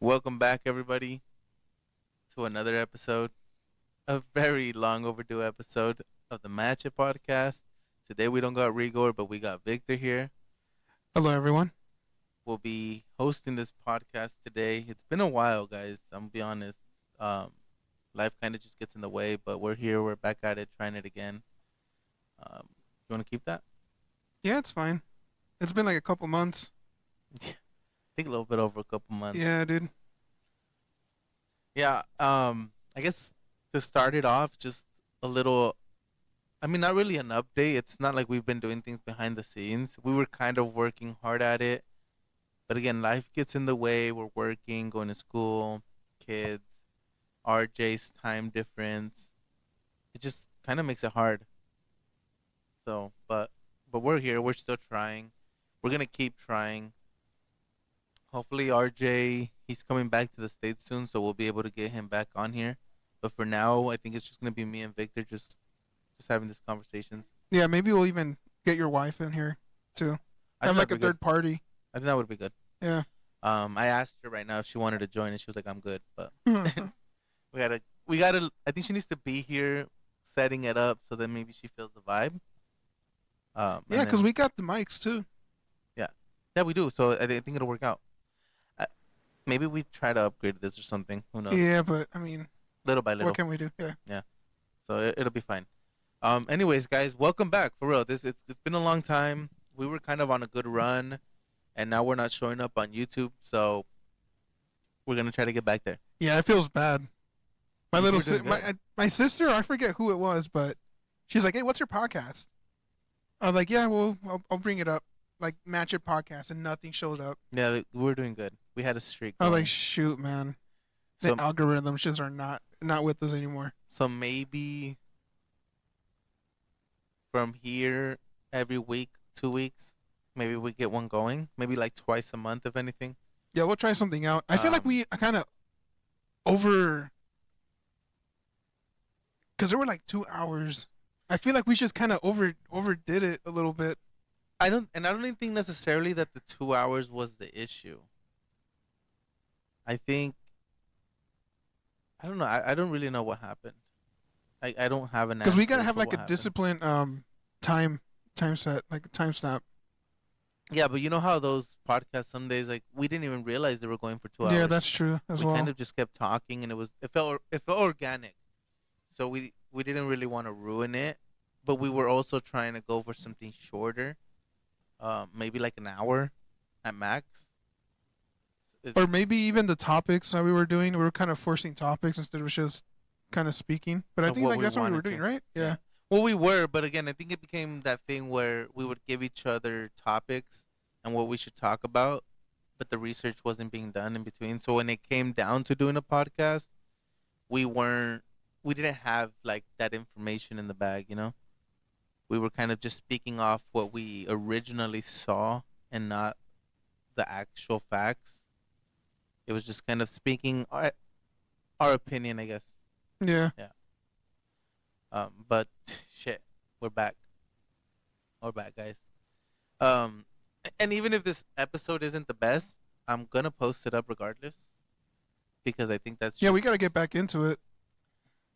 Welcome back, everybody, to another episode, a very long overdue episode of the Match It podcast. Today we don't got Rigor, but we got Victor here. Hello, everyone. We'll be hosting this podcast today. It's been a while, guys. I'm gonna be honest. Um, Life kind of just gets in the way, but we're here. We're back at it, trying it again. You want to keep that? Yeah, it's fine. It's been like a couple months. I think a little bit over a couple months. Yeah, dude. Yeah. I guess to start it off, just a little. I mean, not really an update. It's not like we've been doing things behind the scenes. We were kind of working hard at it, but again, life gets in the way. We're working, going to school, kids, RJ's time difference. It just kind of makes it hard. So, but we're here. We're still trying. We're gonna keep trying. Hopefully, RJ he's coming back to the states soon, so we'll be able to get him back on here. But for now, I think it's just gonna be me and Victor just having these conversations. Yeah, maybe we'll even get your wife in here too. I Have think like a that'd be third good. party. I think that would be good. Yeah. I asked her right now if she wanted to join, and she was like, "I'm good." But Yeah, we gotta. I think she needs to be here, setting it up, so that maybe she feels the vibe. And because then, we got the mics too. yeah, yeah, we do. So I think it'll work out. Uh, Maybe we try to upgrade this or something. Who knows? Yeah, but I mean, Little by what little. can we do? Yeah. Yeah. So it'll be fine. Anyways, guys, welcome back for real. It's been a long time. We were kind of on a good run, and now we're not showing up on YouTube. So we're gonna try to get back there. Yeah, it feels bad. My You little were doing good. my sister, I forget who it was, but she's like, "Hey, what's your podcast?" I was like, "Yeah, well, I'll bring it up." Like Match It podcast, and nothing showed up. Yeah, we were doing good. We had a streak I was like, going. "Shoot, man, the So algorithms just are not with us anymore." so maybe from here every week, 2 weeks, maybe we get one going. Maybe like twice a month, if anything. Yeah, we'll try something out. I feel like Um, we kind of over because there were like 2 hours. I feel like we just kind of overdid it a little bit. I don't even think necessarily that the 2 hours was the issue. I think I don't know. I don't really know what happened. I don't have an Because we answer gotta have for like what a happened. disciplined time set, like a time stamp. Yeah, but you know how those podcasts some days like we didn't even realize they were going for 2 hours. Yeah, that's true as We kind well. of just kept talking, and it felt organic. So we didn't really want to ruin it, but we were also trying to go for something shorter, maybe like an hour at max. Or It's maybe even the topics that we were doing, we were kind of forcing topics instead of just kind of speaking. But I of think what like we that's what we were wanted doing, to. right? Yeah. Yeah. Well, we were, but again, I think it became that thing where we would give each other topics and what we should talk about, but the research wasn't being done in between. So when it came down to doing a podcast, we weren't, we didn't have like that information in the bag, you know? We were kind of just speaking off what we originally saw and not the actual facts. It was just kind of speaking our opinion, I guess. Yeah. Yeah. But shit, we're back. We're back, guys. Um, and even if this episode isn't the best, I'm gonna post it up regardless because I think that's Yeah, we just gotta get back into it.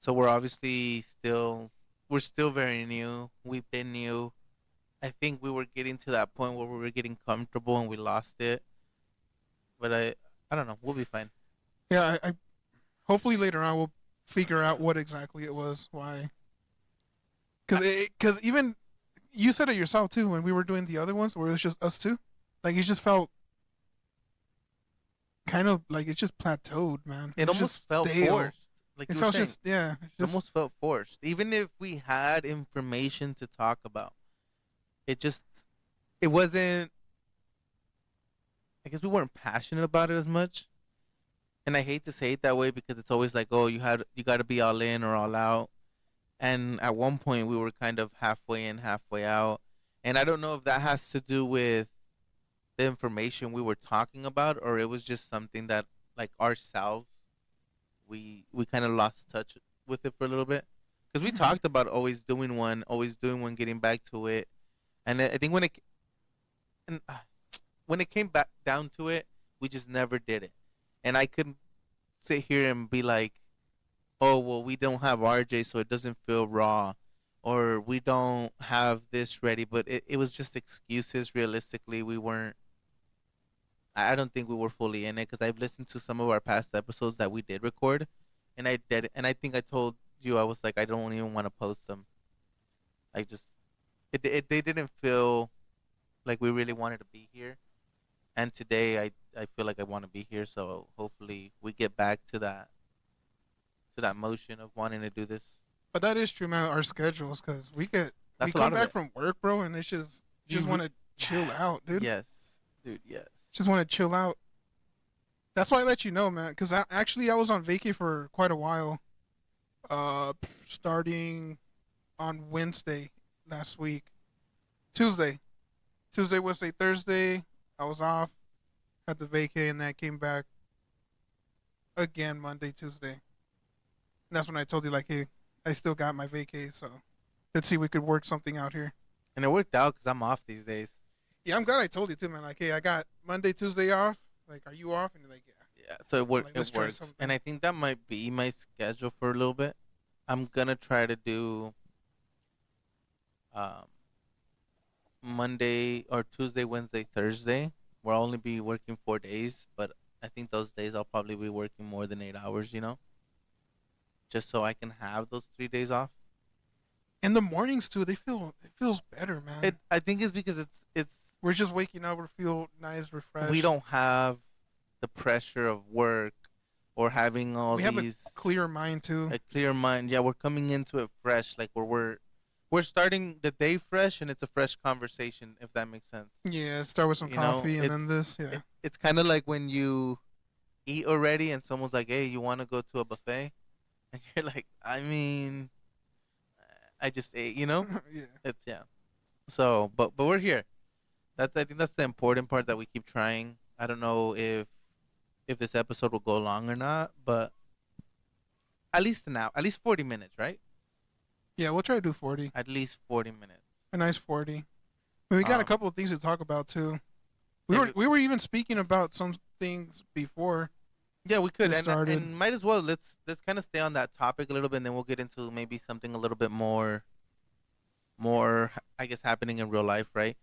so we're obviously we're still very new. We've been new. I think we were getting to that point where we were getting comfortable and we lost it. But I don't know. We'll be fine. Yeah, I hopefully later on we'll figure out what exactly it was, why. Because even you said it yourself too when we were doing the other ones where it was just us two. Like it just felt kind of like it just plateaued, man. It was almost just felt stale. forced. Like It you were felt saying, just yeah, it just almost felt forced. Even if we had information to talk about, it just it wasn't. I guess we weren't passionate about it as much. And I hate to say it that way because it's always like, oh, you got to be all in or all out. And at one point, we were kind of halfway in, halfway out. And I don't know if that has to do with the information we were talking about, or it was just something that, like ourselves, we kind of lost touch with it for a little bit. Because we Mhm. talked about always doing one, getting back to it. And I think and when it came back down to it, we just never did it. and I could sit here and be like, oh well, we don't have RJ, so it doesn't feel raw, or we don't have this ready. But it was just excuses. Realistically, we weren't. I don't think we were fully in it because I've listened to some of our past episodes that we did record, and I did, and I think I told you I was like I don't even want to post them. I just they didn't feel like we really wanted to be here. And today I feel like I want to be here, so hopefully we get back to that motion of wanting to do this. But that is true, man. Our schedules, because we That's a come lot of back it. from work, bro, and it's just want to chill out, dude. Yes, dude. Yes. Just want to chill out. That's why I let you know, man. Because I was on vacay for quite a while. Starting on Wednesday last week, Tuesday, Wednesday, Thursday. I was off, had the vacay, and then I came back again Monday, Tuesday. And that's when I told you, like, hey, I still got my vacay, so let's see if we could work something out here. And it worked out because I'm off these days. Yeah, I'm glad I told you too, man. Like, hey, I got Monday, Tuesday off. Like, are you off? And you're like, yeah. Yeah, so it worked. Like, let's It try works, something. and I think that might be my schedule for a little bit. I'm gonna try to do um, Monday or Tuesday, Wednesday, Thursday. Where I'll only be working 4 days, but I think those days I'll probably be working more than 8 hours. Just so I can have those 3 days off. In the mornings too, it feels better, man. I think it's because it's We're just waking up. We feel nice, refreshed. we don't have the pressure of work or having all We have a these clear mind too. a clear mind. Yeah, we're coming into it fresh. Like we're starting the day fresh, and it's a fresh conversation. If that makes sense. Yeah, start with some coffee and then this. Yeah, It's kind of like when you eat already, and someone's like, "Hey, you want to go to a buffet?" And you're like, "I mean, I just ate." yeah. It's yeah. So, but we're here. I think that's the important part that we keep trying. I don't know if this episode will go long or not, but at least an hour, at least 40 minutes, right? Yeah, we'll try to do 40. At least 40 minutes. A nice 40. I mean, we got a Um, couple of things to talk about too. yeah, we- We were even speaking about some things before Yeah, we could, this and started. might as well let's kind of stay on that topic a little bit, and then we'll get into maybe something a little bit more I guess happening in real life, right?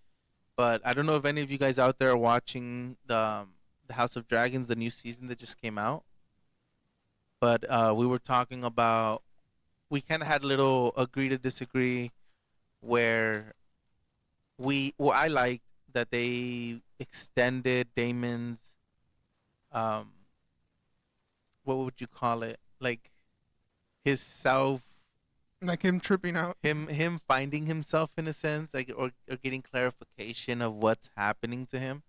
But I don't know if any of you guys out there are watching the House of Dragons, the new season that just came out. But we were talking about we kind of had a little agree to disagree where I liked that they extended Damon's um what would you call it, like his self, Like him tripping out. him finding himself in a sense, like or getting clarification of what's happening to him.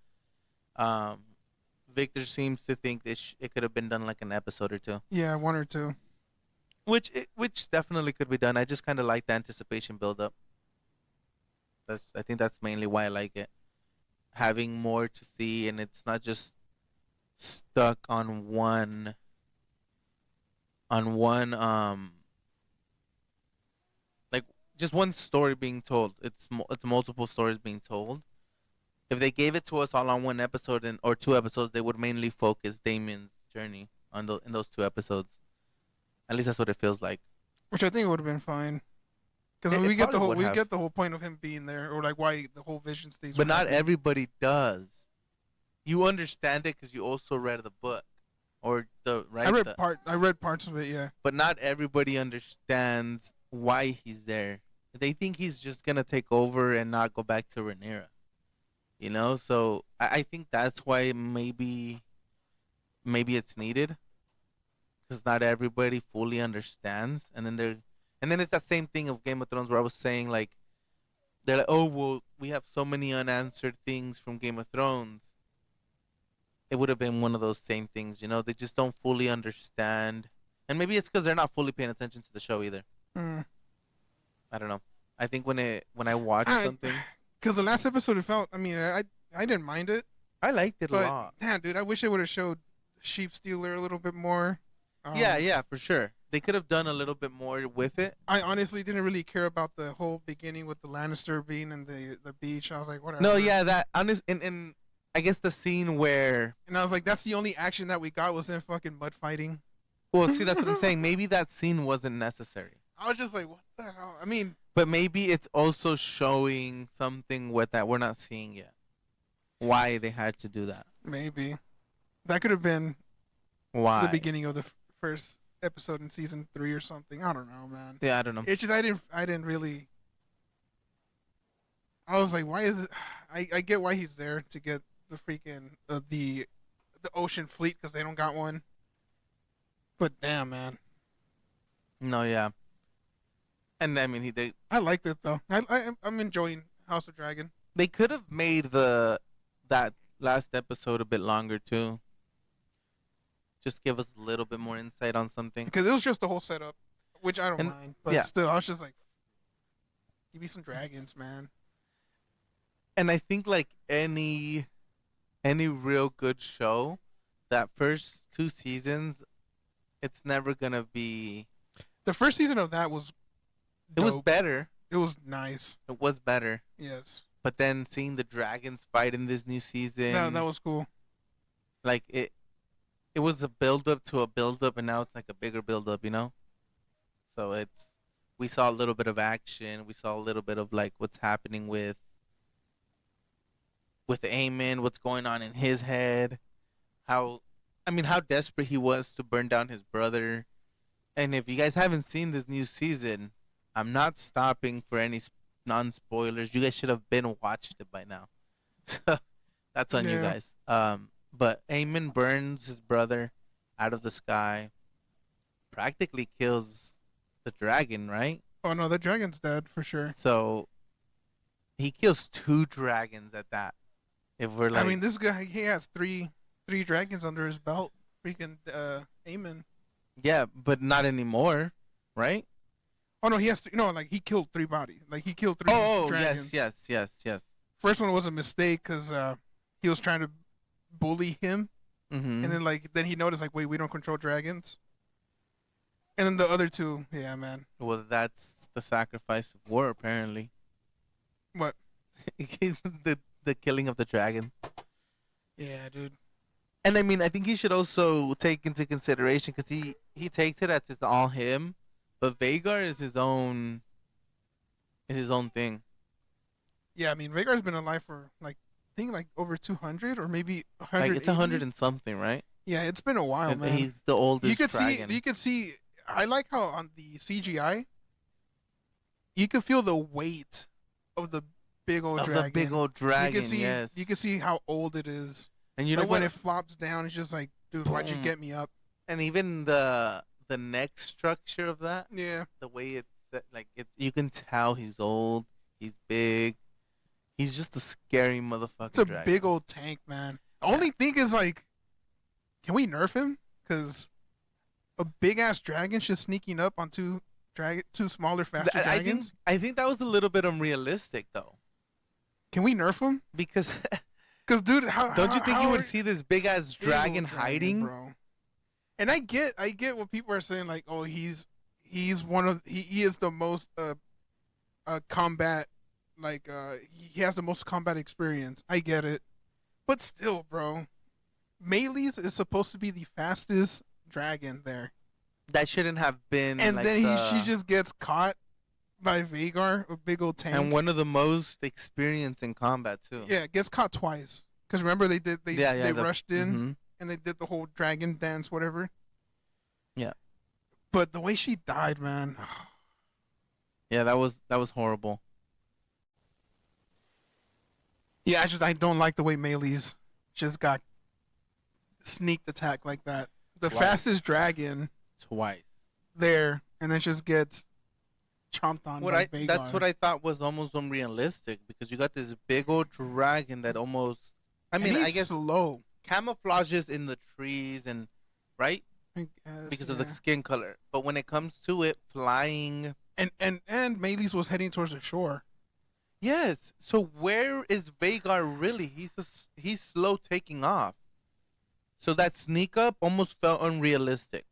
um Victor seems to think this it could have been done like an episode or two, Yeah, one or two. which definitely could be done. I just kind of like the anticipation build up. I think that's mainly why I like it, having more to see, and it's not just stuck on one like just one story being told. It's multiple stories being told. If they gave it to us all on one episode or two episodes, they would mainly focus Damien's journey in those two episodes. At least that's what it feels like. Which I think would have been fine. Because It we get the probably whole would we have. get the whole point of him being there, or like why the whole vision stage. But would not happen. everybody does. You understand it because you also read the book, or the right. I read parts of it. Yeah. But not everybody understands why he's there. They think he's just gonna take over and not go back to Rhaenyra. So I think that's why maybe it's needed, because not everybody fully understands, and then it's that same thing of Game of Thrones where I was saying, like, they're like, oh well, we have so many unanswered things from Game of Thrones. It would have been one of those same things, they just don't fully understand, and maybe it's because they're not fully paying attention to the show either. Mm. I don't know. I think when I watch something, Because the last episode, it felt. I mean, I didn't mind it, I liked it a but lot. damn, dude, I wish they would have showed Sheep Stealer a little bit more. Yeah, for sure. They could have done a little bit more with it. I honestly didn't really care about the whole beginning with the Lannister being in the beach. I was like, whatever. No, yeah, that honest and I guess the scene where, And I was like, that's the only action that we got was in fucking mud fighting. well, see, that's what I'm saying. Maybe that scene wasn't necessary. I was just like, what the hell? I mean, But maybe it's also showing something with that we're not seeing yet. Why they had to do that. maybe that could have been the Why? beginning of the first episode in season 3 or something. I don't know, man. Yeah, I don't know. It's just I didn't really. I was like, why is it? I get why he's there to get the freaking the ocean fleet because they don't got one. But damn, man, No, yeah. And I mean, I liked it though. I'm enjoying House of Dragon they could have made that last episode a bit longer too. Just give us a little bit more insight on something. because it was just the whole setup, which I don't And- mind. But yeah. still, I was just like, give me some dragons, man. And I think like any real good show, that first 2 seasons, it's never gonna be. The first season of that was It was dope. better. It was nice. It was better. Yes, But then seeing the dragons fight in this new season, that was cool. like it was a build up to a build up, and now it's like a bigger build up, you know. So we saw a little bit of action. We saw a little bit of like what's happening with Eamon, what's going on in his head, how desperate he was to burn down his brother. And if you guys haven't seen this new season, I'm not stopping for any non spoilers. You guys should have been watched it by now. So that's on you Yeah. guys. But Eamon burns his brother out of the sky, practically kills the dragon, right? Oh no, the dragon's dead for sure. So he kills 2 dragons at that. If we're like, I mean, this guy he has three dragons under his belt. Freaking Aemon. yeah, but not anymore, right? Oh no, he has like he killed 3 bodies. Like he killed 3 Oh, dragons. yes. First one was a mistake because he was trying to bully him, Mm-hmm. and then he noticed like, wait, we don't control dragons. And then the other 2, yeah, man. Well, that's the sacrifice of war, apparently. What? the killing of the dragons. Yeah, dude. And I mean, I think he should also take into consideration because he takes it as it's all him, but Vagar is his own thing. Yeah, I mean, Rhaegar's been alive for like I think like over 200 or maybe 100. Like it's 100 and something, right? Yeah, it's been a while, And man. he's the oldest You could dragon. see. I like how on the CGI, you could feel the weight of the big old of dragon. the big old dragon. You can see, yes. you can see how old it is. And you know like what? when it flops down, it's just like, dude, why'd you Boom. get me up? And even the neck structure of that, Yeah, the way it's set, like it's, you can tell he's old. He's big. He's just a scary motherfucker. it's a dragon. big old tank, man. The only thing is like, can we nerf him? Because a big ass dragon just sneaking up on two smaller, faster dragons. I think that was a little bit unrealistic though, Can we nerf him? because Because dude, don't you think how you are- would see this big ass big old dragon hiding? bro? And I get what people are saying, like, oh, he is the most combat, like he has the most combat experience. I get it, but still, bro, Melee's is supposed to be the fastest dragon there, That shouldn't have been. and like then the, she just gets caught by Vagar, a big old tank. and one of the most experienced in combat too. Yeah, gets caught twice. Because remember they the- rushed in mhm. and they did the whole dragon dance, whatever. Yeah. But the way she died, man. Yeah, that was horrible. Yeah, I don't like the way Melee's just got sneaked attack like that. The Twice. fastest dragon Twice. there, and then just gets chomped on by Vagar. That's what I thought was almost unrealistic because you got this big old dragon that almost. I And mean, I he's guess slow. camouflages in the trees and right I guess, because of yeah. the skin color. But when it comes to it flying, and Melee's was heading towards the shore. yes. So where is Vagar really? He's slow taking off. So that sneak up almost felt unrealistic.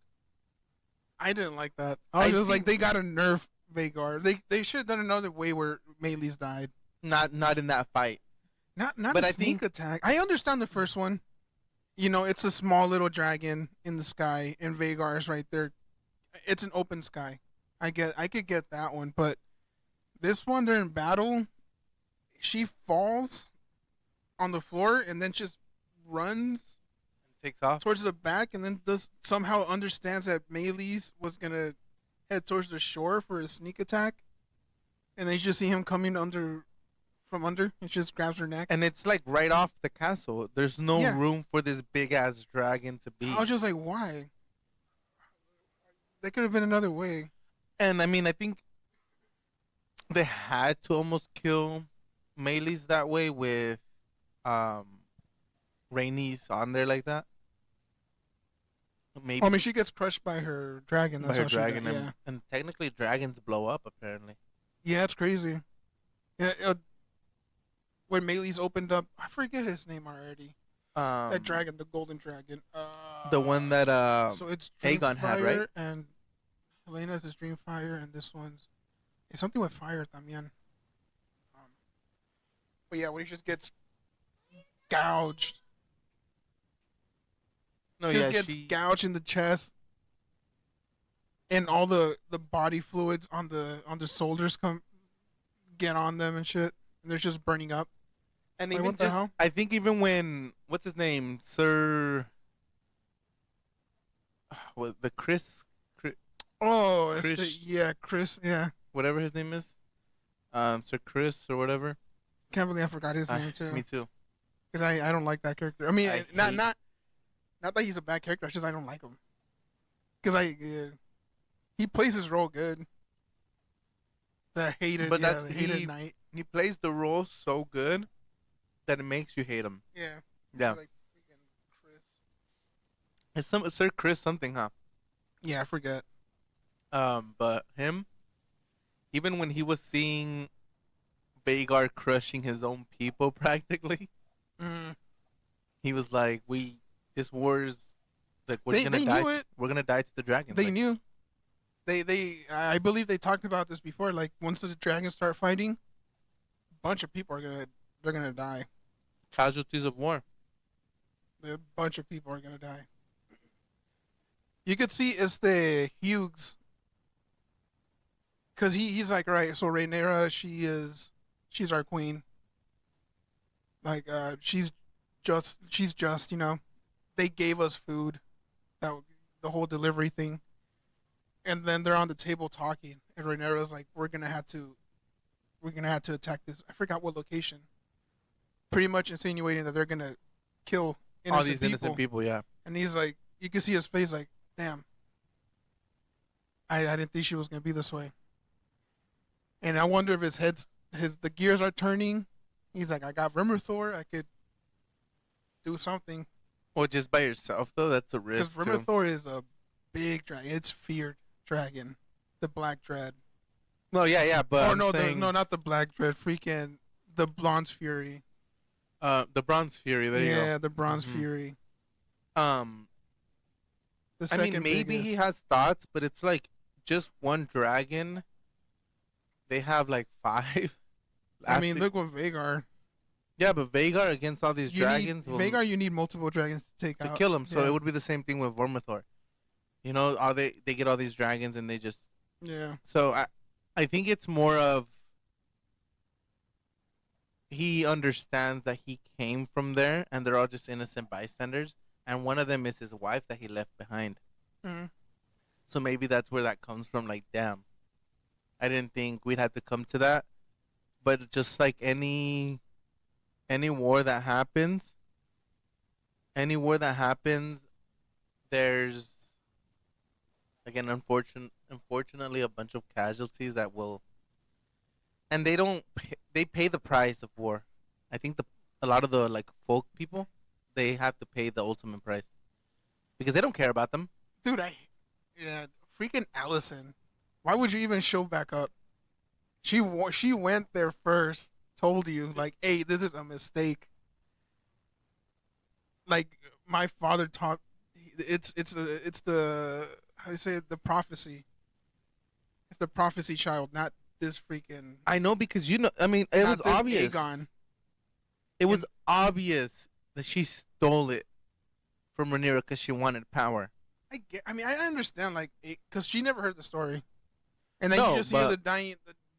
I didn't like that. I was just see- like, they got to nerf Vagar. They should have done another way where Melee's died. Not in that fight. Not a But I sneak think, attack. I understand the first one. You know, it's a small little dragon in the sky, and Vagar is right there. It's an open sky. I could get that one, but this one they're in battle. She falls on the floor and then just runs takes off. towards the back, and then does somehow understands that Melee's was gonna head towards the shore for a sneak attack, and then you just see him coming under from under and just grabs her neck. And it's like right off the castle. There's no Yeah, room for this big ass dragon to I be. was just like, why? That could have been another way. And I mean, I think they had to almost kill Melee's that way with um Rhaenys on there like that. Well, Maybe I mean, she gets crushed by her dragon. by That's her how she got. dragon, Yeah, and technically dragons blow up apparently. yeah, it's crazy. Yeah, when Melee's opened up, I forget his name already. That Um, dragon, the golden dragon. the one that So it's Aegon had, right? Dreamfire and Helena's is Dreamfire, and this one's it's something with fire también. Um, but yeah, when he just gets gouged, No, just yeah, gets she. gouged in the chest, and all the body fluids on the shoulders come get on them and shit, and they're just burning up. And Like, even what the just, hell? I think even when what's his name, Sir, what the Chris, Oh, it's Chris, yeah, Chris. Yeah, whatever his name is, Sir Chris or whatever. can't believe I forgot his name too. Me too. Because I don't like that character. I mean, I not hate- not that he's a bad character. It's just I don't like him. Because he plays his role good. The hated, But yeah, that's the hated knight. he plays the role so good that it makes you hate him. Yeah, Yeah, like freaking Chris. it's some Sir Chris something, huh? Yeah, I forget. But him, even when he was seeing Vagar crushing his own people practically, Mm. he was like, "We this war is like we're They- gonna they die. knew it. We're gonna die to the dragons." They like, knew. I believe they talked about this before. Like once the dragons start fighting, a bunch of people they're gonna die. casualties of war. A bunch of people are gonna die. You could see it's the Hughes, cause he's like, right. So Rhaenyra, she's our queen. Like she's just you know, they gave us food, the whole delivery thing, and then they're on the table talking, and Rhaenyra's like, we're gonna have to attack this. I forgot what location. Pretty much insinuating that they're gonna kill All these innocent people. people, yeah. And he's like, you can see his face, like, damn. I didn't think she was gonna be this way. And I wonder if the gears are turning. He's like, I got Rimmerthor, I could do something. Well, just by yourself though, that's a Because risk too. Rimmerthor is a big dragon. It's feared dragon, the Black Dread. No, yeah, but Or I'm no, saying, no, not the Black Dread. Freaking the Bronze Fury. the Bronze Fury. There you Yeah, the Bronze Mhm. Fury. go. The I second mean, maybe biggest. he has thoughts, but it's like just one dragon. They have like five. I mean, After- look what Vagar. yeah, but Vagar against all these dragons will- Vagar, you need multiple dragons to take to out. kill him. So Yeah. it would be the same thing with Vormithor. You know, all they get all these dragons and they just. Yeah. So I think it's more of he understands that he came from there and they're all just innocent bystanders, and one of them is his wife that he left behind. Mhm. So maybe that's where that comes from. Like, damn, I didn't think we'd have to come to that. But just like any war that happens, there's again unfortunately a bunch of casualties that will, and they pay the price of war. I think a lot of the like folk people, they have to pay the ultimate price because they don't care about them. Dude, freaking Allison. Why would you even show back up? She went there first. Told you like, hey, this is a mistake. Like my father taught. It's the how do you say it, the prophecy. It's the prophecy child, not this freaking. I know because I mean, it not was this obvious. Aegon. It was And obvious that she stole it from Rhaenyra because she wanted power. I mean, I understand, like, because she never heard the story, and then you No, just hear but the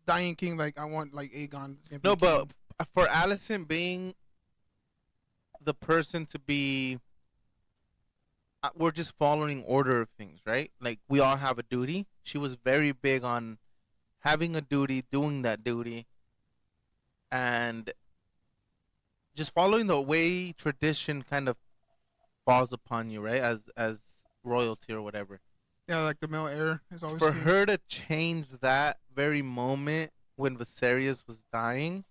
dying king, like, I want like Aegon is gonna be no, king. but for Allison being the person to be, we're just following order of things, right? Like we all have a duty. She was very big on having a duty, doing that duty, and just following the way tradition kind of falls upon you, right? As royalty or whatever. Yeah, like the male heir is always For king. her to change that very moment when Viserys was dying,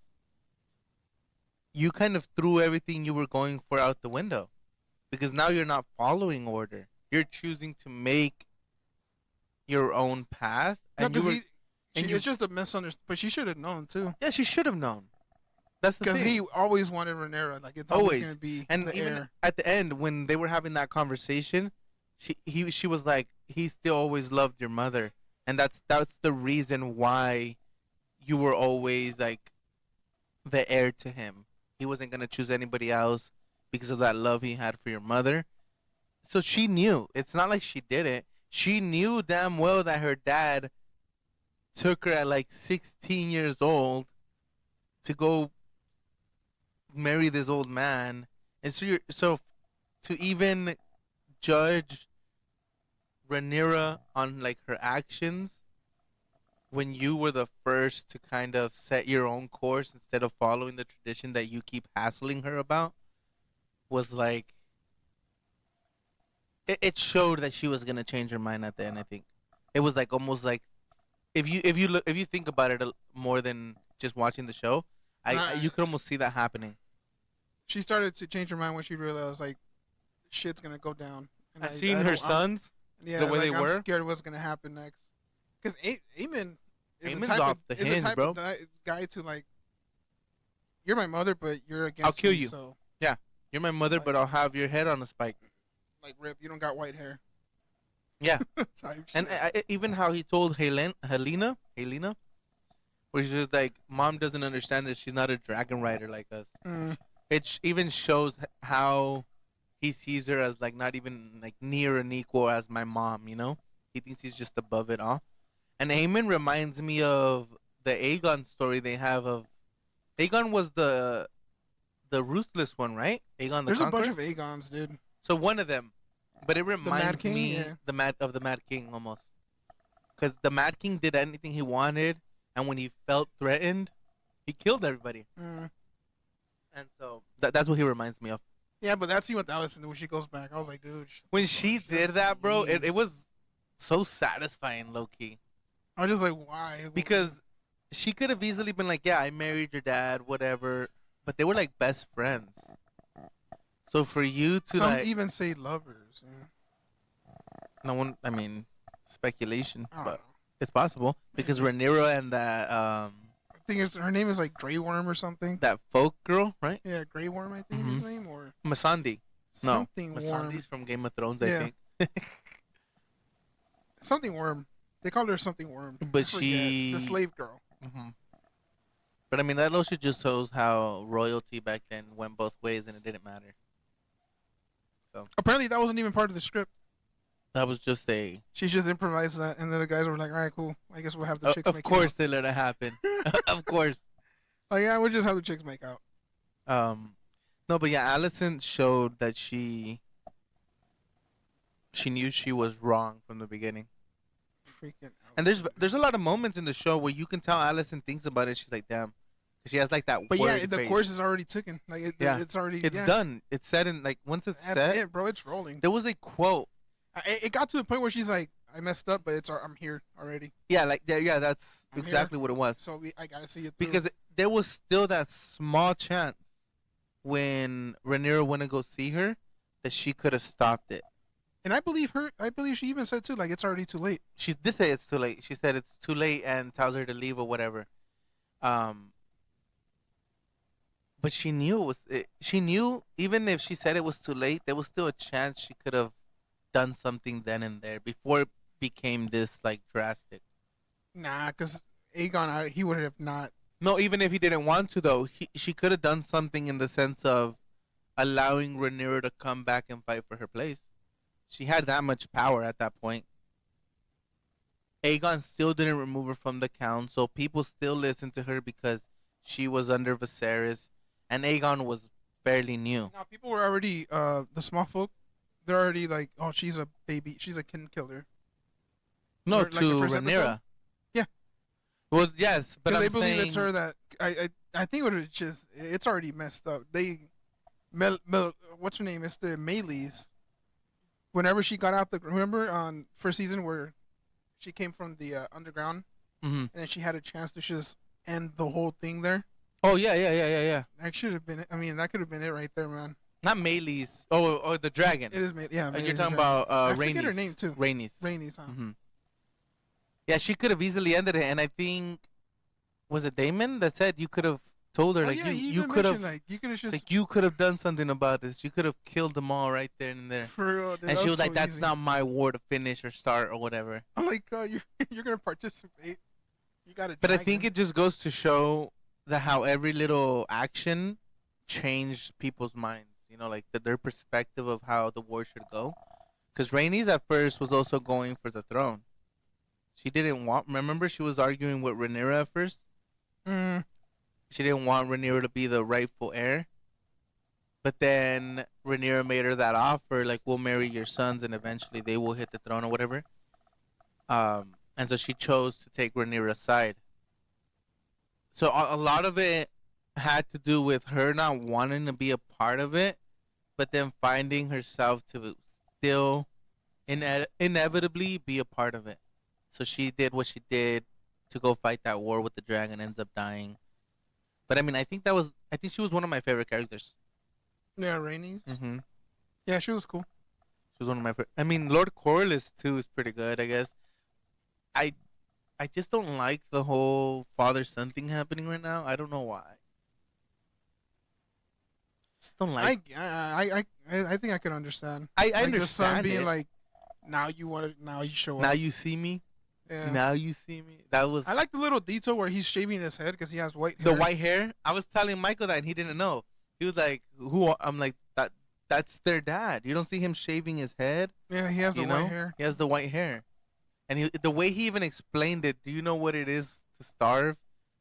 you kind of threw everything you were going for out the window because now you're not following order. You're choosing to make your own path, No, and you because were, and you, it's just a misunderstanding. But she should have known too, yeah, she should have known. That's the because he thing. always wanted Rhaenyra. Like, it's always Always. gonna be And the even heir. at the end when they were having that conversation, she was like, he still always loved your mother, and that's the reason why you were always like the heir to him. He wasn't gonna choose anybody else because of that love he had for your mother. So she knew. It's not like she didn't. She knew damn well that her dad took her at like 16 years old to go marry this old man, and so to even judge Rhaenyra on like her actions when you were the first to kind of set your own course instead of following the tradition that you keep hassling her about was like it showed that she was gonna change her mind at the end. I think it was like almost like if you think about it more than just watching the show, And you could almost see that happening. she started to change her mind when she realized, like, shit's gonna go down. And And seeing her don't, sons yeah, the way like, they I'm were, scared of what's gonna happen next. Because Aemon is Aemon's off the is hinge, the type bro. of guy to, like, you're my mother, but you're I'll against kill me. you. So, Yeah, you're my mother, like, but I'll have your head on a spike. like, rip, you don't got white hair. Yeah, Type and shit. even how he told Helena, where she's just like, "Mom doesn't understand that she's not a dragon rider like us." Mm. Even shows how he sees her as like not even like near an equal as my mom. You know, he thinks he's just above it all. And Aemon reminds me of the Aegon story they have of Aegon was the ruthless one, right? Aegon the There's a bunch Conqueror. of Aegons, dude. So one of them, but it The Mad reminds King, me yeah. the Mad King almost, because the Mad King did anything he wanted, and when he felt threatened, he killed everybody. Mm. And so that's what he reminds me of. Yeah, but that's with Allison when she goes back. I was like, dude. When she did just that, bro, leave. it was so satisfying, low key, I was just like, why? because she could have easily been like, "Yeah, I married your dad, whatever," but they were like best friends. So for you to Some like, even say lovers. Yeah. no one, I mean, speculation, I don't but know. it's possible because Maybe. Rhaenyra and I think her name is like Grey Worm or something. that folk girl, right? Yeah, Grey Worm, I think Mhm. his name, or Masandi. No, something worm. Masandi's from Game of Thrones, I Yeah. think. Something worm. They called her something worm. I But forget. The slave girl. hmm But I mean, that also just shows how royalty back then went both ways, and it didn't matter. So Apparently, that wasn't even part of the script. that was just a. She just improvised that, and then the guys were like, "All right, cool. I guess we'll have the chicks Of make course, it they let it happen. Of course. out." Like, yeah, we'll just have the chicks make out. No, but yeah, Allison showed that she knew she was wrong from the beginning. Freaking. And there's a lot of moments in the show where you can tell Allison thinks about it. She's like, damn, she has like that. But yeah, worried the face. course is already taken. Like, Yeah. it's already. It's yeah, done. It's set in like once it's That's set. it, bro. It's rolling. There was a quote. It got to the point where she's like, "I messed up, but I'm here already." Yeah, like yeah, that's I'm exactly what it was. So I gotta see it through. Because there was still that small chance when Rhaenyra went to go see her that she could have stopped it. And I believe her. I believe she even said too, like, it's already too late. She did say it's too late. She said it's too late and tells her to leave or whatever. But she knew she knew even if she said it was too late, there was still a chance she could have done something then and there before it became this like drastic. Nah, because Aegon, he would have not. No, even if he didn't want to, though, she could have done something in the sense of allowing Rhaenyra to come back and fight for her place. She had that much power at that point. Aegon still didn't remove her from the council. People still listened to her because she was under Viserys, and Aegon was fairly new. Now people were already the small folk. They're already like, oh, she's a baby. She's a kin killer. No, Like the to first episode? Rhaenyra. Yeah. Well, yes, but Because I'm they believe saying it's her that I think what it's just it's already messed up. What's her name? It's the Mayleys. Whenever she got out the remember on first season where she came from the underground Mhm. and then she had a chance to just end the whole thing there. Oh yeah. That should have been. I mean, that could have been it right there, man. Not Mayleys. Oh, the dragon. It is. Yeah, You're Mayleys talking the dragon. about I Rhaenys. forget her name too. Rhaenys. Rhaenys, huh? Hmm. Yeah, she could have easily ended it, and I think was it Damon that said you could have told her Oh, like yeah, he you even could have mentioned, like you could have just like you could have done something about this. You could have killed them all right there and there. for real. Dude, And that she was like, so "That's easy. not my war to finish or start or whatever." I'm like, you're gonna participate. You got to. But I think it just goes to show that how every little action changed people's minds. You know, like their perspective of how the war should go. Because Rhaenys at first was also going for the throne. She didn't want. Remember, she was arguing with Rhaenyra at first. Mm, She didn't want Rhaenyra to be the rightful heir. But then Rhaenyra made her that offer, like we'll marry your sons and eventually they will hit the throne or whatever. And so she chose to take Rhaenyra's side. So a lot of it had to do with her not wanting to be a part of it, but then finding herself to still inevitably be a part of it. So she did what she did to go fight that war with the dragon, ends up dying. But I mean, I think she was one of my favorite characters. yeah, Rhaenys. Mm-hmm. Yeah, she was cool. She was one of my favorite. I mean, Lord Corlys too is pretty good, I guess. I I just don't like the whole father son thing happening right now. I don't know why. Just don't like. I think I can understand. I Like the son understand being it. like, now you want to, now you show Now up. you see me. Yeah. Now you see me. That was. I like the little detail where he's shaving his head because he has white hair. the white hair. I was telling Michael that and he didn't know. He was like, "Who?" I'm like, "That. That's their dad. You don't see him shaving his head. Yeah, he has the You white know, hair. he has the white hair." And the way he even explained it. Do you know what it is to starve?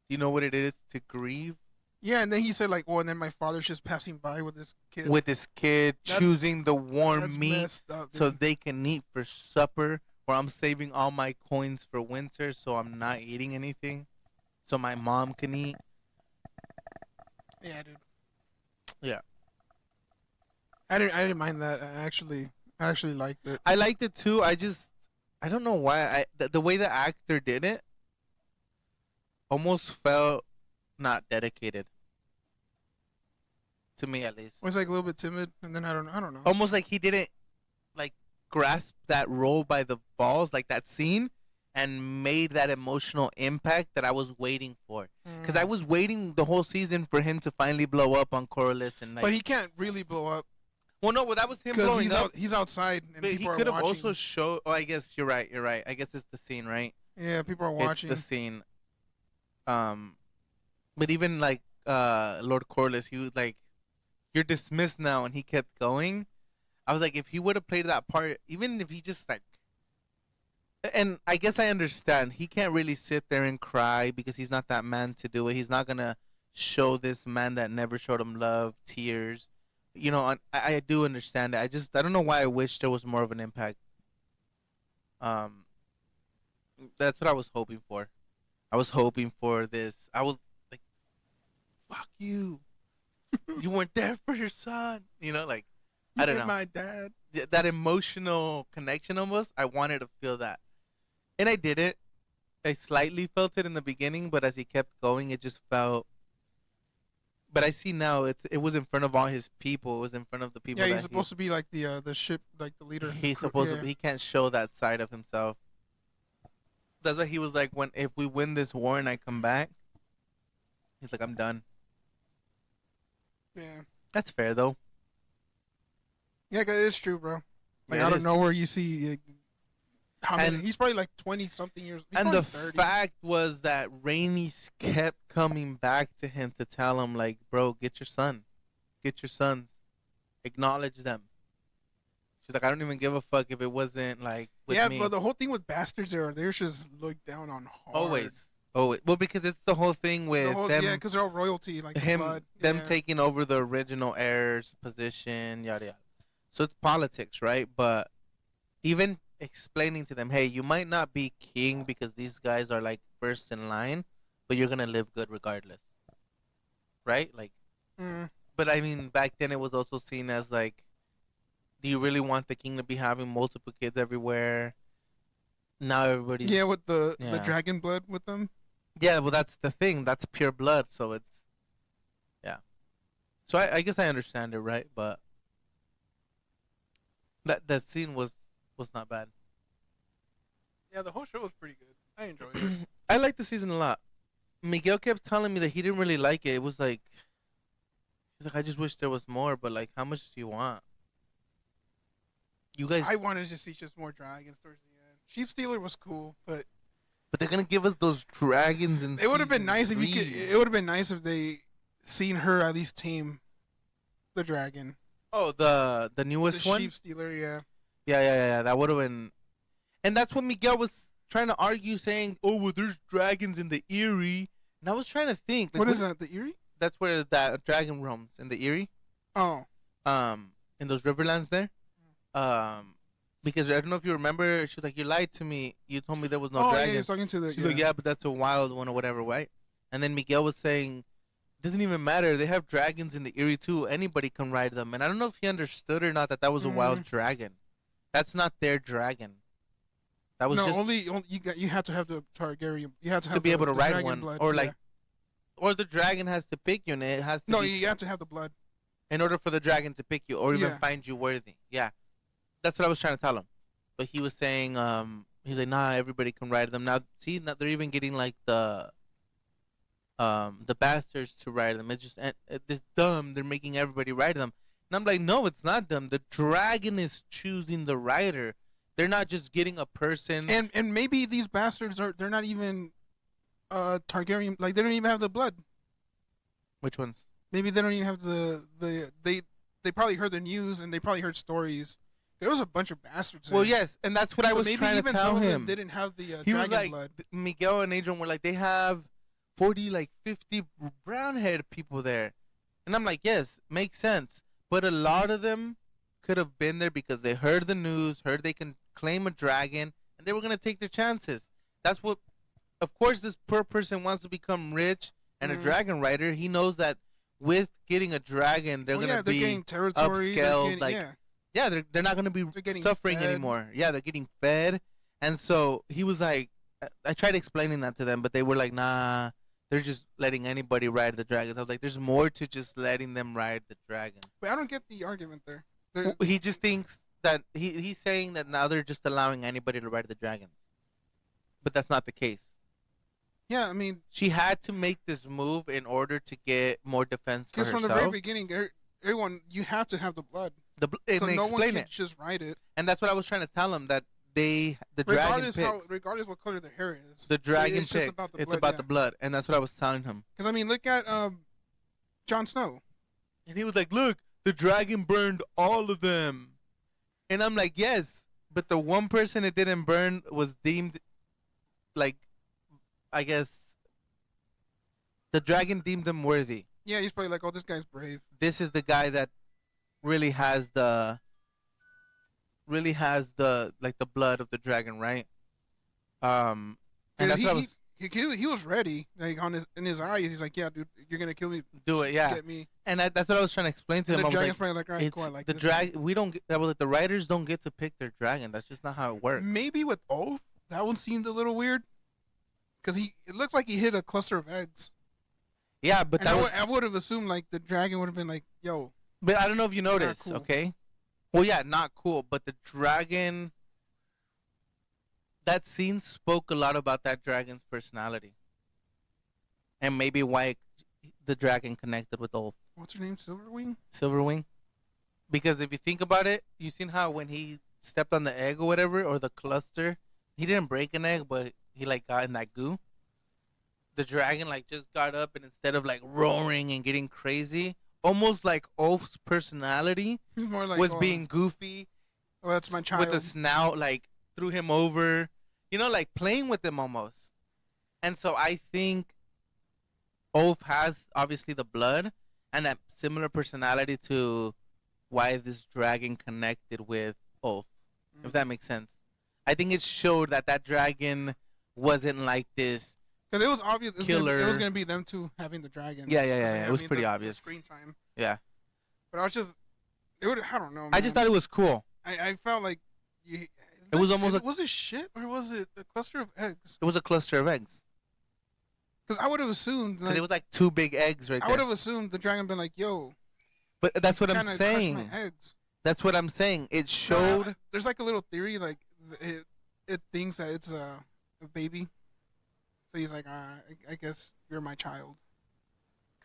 Do you know what it is to grieve? Yeah, and then he said like, oh, and then my father's just passing by with this kid. With this kid That's- choosing the warm That's meat messed up, so dude. they can eat for supper, or I'm saving all my coins for winter so I'm not eating anything, so my mom can eat. Yeah, dude. Yeah. I didn't mind that. I actually liked it. I liked it too. I don't know why. The way the actor did it almost felt not dedicated to me, at least. It was like a little bit timid, and then I don't know. Almost like he didn't like grasp that role by the balls, like that scene, and made that emotional impact that I was waiting for. Because I was waiting the whole season for him to finally blow up on Corlys and like. But he can't really blow up Well, no, well that was him because blowing up. he's outside and But he people could are have watching. also showed. Oh, I guess you're right. You're right. I guess it's the scene, right? Yeah, people are watching. It's the scene. But even like Lord Corlys, he was like, "You're dismissed now," and he kept going. I was like, if he would have played that part, even if he just like, and I guess I understand he can't really sit there and cry because he's not that man to do it. He's not gonna show this man that never showed him love tears. You know, I do understand it. I don't know why I wish there was more of an impact. That's what I was hoping for. I was hoping for this. I was like, fuck you. You weren't there for your son. You know, like, I don't know. My dad. That emotional connection almost. I wanted to feel that. And I did it. I slightly felt it in the beginning, but as he kept going, it just felt. But I see now it was in front of all his people. It was in front of the people. Yeah, that he's supposed to be like the ship, like the leader. He's supposed to. He can't show that side of himself. That's why he was like, if we win this war and I come back, he's like, I'm done. Yeah. That's fair though. Yeah, 'cause it's true, bro. Like Yeah, it out of is. nowhere, you see How many? And He's probably like 20 something years. He's and probably the 30. fact was that Rainey kept coming back to him to tell him, like, bro, get your son, get your sons, acknowledge them. She's like, I don't even give a fuck if it wasn't like with Yeah, me. but the whole thing with bastards are they're just looked down on hard. Always, always. Well, because it's the whole thing The with whole them, yeah, because they're all royalty, like the him, blood. them Yeah. taking over the original heir's position, yada yada. So it's politics, right? But even explaining to them, hey, you might not be king because these guys are like first in line, but you're gonna live good regardless, right? Like, Mm. but I mean, back then it was also seen as like, do you really want the king to be having multiple kids everywhere? Now everybody's Yeah, with the yeah, dragon blood with them. yeah. Well, that's the thing. That's pure blood, so it's yeah. So I guess I understand it, right? But that scene was not bad. Yeah, the whole show was pretty good. I enjoyed it. I liked the season a lot. Miguel kept telling me that he didn't really like it. It was like, he's like, I just wish there was more, but like, how much do you want? You guys, I wanted to see just more dragons towards the end. Sheep Stealer was cool, but but they're gonna give us those dragons and it would have been nice if you could. It would have been nice if they seen her at least tame the dragon. Oh, the newest The one. Sheep Stealer, yeah. Yeah. That would have been, and that's what Miguel was trying to argue, saying, "Oh, well, there's dragons in the Erie." And I was trying to think, like, What is that? The Erie? That's where that dragon roams in the Erie. Oh, In those riverlands there. Because I don't know if you remember, she was like, "You lied to me. You told me there was no oh dragon." yeah, he's talking to the. She's like, "Yeah, but that's a wild one or whatever, right?" And then Miguel was saying, "Doesn't even matter. They have dragons in the Erie too. Anybody can ride them." And I don't know if he understood or not that that was a wild dragon. That's not their dragon. That was no, just only you have to have the Targaryen. You have to have to be able to the ride dragon one, blood, or yeah. like, or the dragon has to pick you, and it has to. No, be you have to have the blood. in order for the dragon to pick you, or even Yeah. find you worthy. Yeah, that's what I was trying to tell him. But he was saying, he's like, nah, everybody can ride them. Now, see, that they're even getting like the bastards to ride them. It's just it's dumb. They're making everybody ride them. And I'm like, no, it's not dumb. The dragon is choosing the rider. They're not just getting a person. And maybe these bastards they're not even Targaryen, like they don't even have the blood. Which ones? Maybe they don't even have they probably heard the news and they probably heard stories. There was a bunch of bastards. Well, there. yes, and that's what I So was maybe trying to even tell some of them him. didn't have the He dragon was like, blood. Miguel and Adrian were like, they have 40, like 50 brown haired people there. And I'm like, yes, makes sense. But a lot of them could have been there because they heard the news, heard they can claim a dragon, and they were going to take their chances. That's what, of course, this poor person wants to become rich and a dragon rider. He knows that with getting a dragon, they're going to be getting territory, upscaled. Like, yeah. they're not going to be getting suffering fed. anymore. Yeah, they're getting fed. And so he was like, I tried explaining that to them, but they were like, nah, they're just letting anybody ride the dragons. I was like, there's more to just letting them ride the dragons. But I don't get the argument there. He just thinks that he's saying that now they're just allowing anybody to ride the dragons. But that's not the case. Yeah, I mean, She had to make this move in order to get more defense for because herself. from the very beginning, everyone you have to have the blood. And So they no one explain can it. just ride it. And that's what I was trying to tell him, that the dragon picks. Regardless what color their hair is. The dragon it's picks. Just about the It's blood, about yeah. the blood. And that's what I was telling him. Because I mean, look at Jon Snow. And he was like, look, the dragon burned all of them. And I'm like, yes, but the one person it didn't burn was deemed, like, I guess, the dragon deemed him worthy. Yeah, he's probably like, oh, this guy's brave. This is the guy that really has the like the blood of the dragon, right? And that's what I was He was ready, like in his eyes. He's like, yeah, dude, you're gonna kill me. do it, yeah. Get me. And that's what I was trying to explain to him. The I was dragon's like, probably like, all right, it's cool, I like the this. dragon. We don't get that. Was like the writers don't get to pick their dragon. That's just not how it works. Maybe with Oath, that one seemed a little weird. Because it looks like he hit a cluster of eggs. Yeah, but And that was. I would have assumed like the dragon would have been like, yo. But I don't know if you noticed. cool. Okay. Well, yeah, not cool. But the dragon. That scene spoke a lot about that dragon's personality, and maybe why the dragon connected with Ulf. What's her name? Silverwing? Silverwing. Because if you think about it, you seen how when he stepped on the egg or whatever, or the cluster, he didn't break an egg, but he like got in that goo. The dragon like just got up, and instead of like roaring and getting crazy, almost like Ulf's personality He's more like, was being goofy oh, that's my with the child. snout, like threw him over, like playing with him almost. And so I think Ulf has obviously the blood and that similar personality to why this dragon connected with Ulf, if that makes sense. I think it showed that that dragon wasn't like this Because it was obvious killer. it was gonna be them two having the dragons. Yeah. It was pretty obvious. The screen time. Yeah. But I was just, I don't know. Man. I just thought it was cool. I felt like it was almost was it shit or was it a cluster of eggs? It was a cluster of eggs. Because I would have assumed because it was like two big eggs right there. I would have assumed the dragon been like, yo. But that's what I'm saying. My eggs. That's what I'm saying. It showed. There's like a little theory, like it thinks that it's a baby. So he's like, I guess you're my child.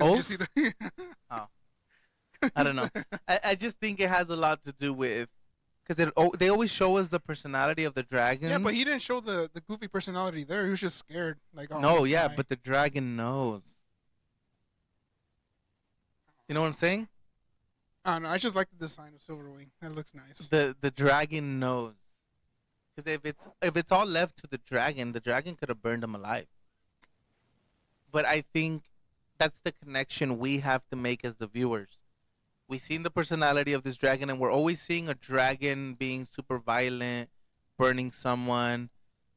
Oh. Oh. I don't know. I just think it has a lot to do with because they always show us the personality of the dragons. Yeah, but he didn't show the goofy personality there. He was just scared. Like, oh, no, yeah, but the dragon knows. You know what I'm saying? I don't know. I just like the design of Silverwing. That looks nice. The dragon knows. Because if it's all left to the dragon could have burned him alive. But I think that's the connection we have to make as the viewers. We've seen the personality of this dragon, and we're always seeing a dragon being super violent, burning someone,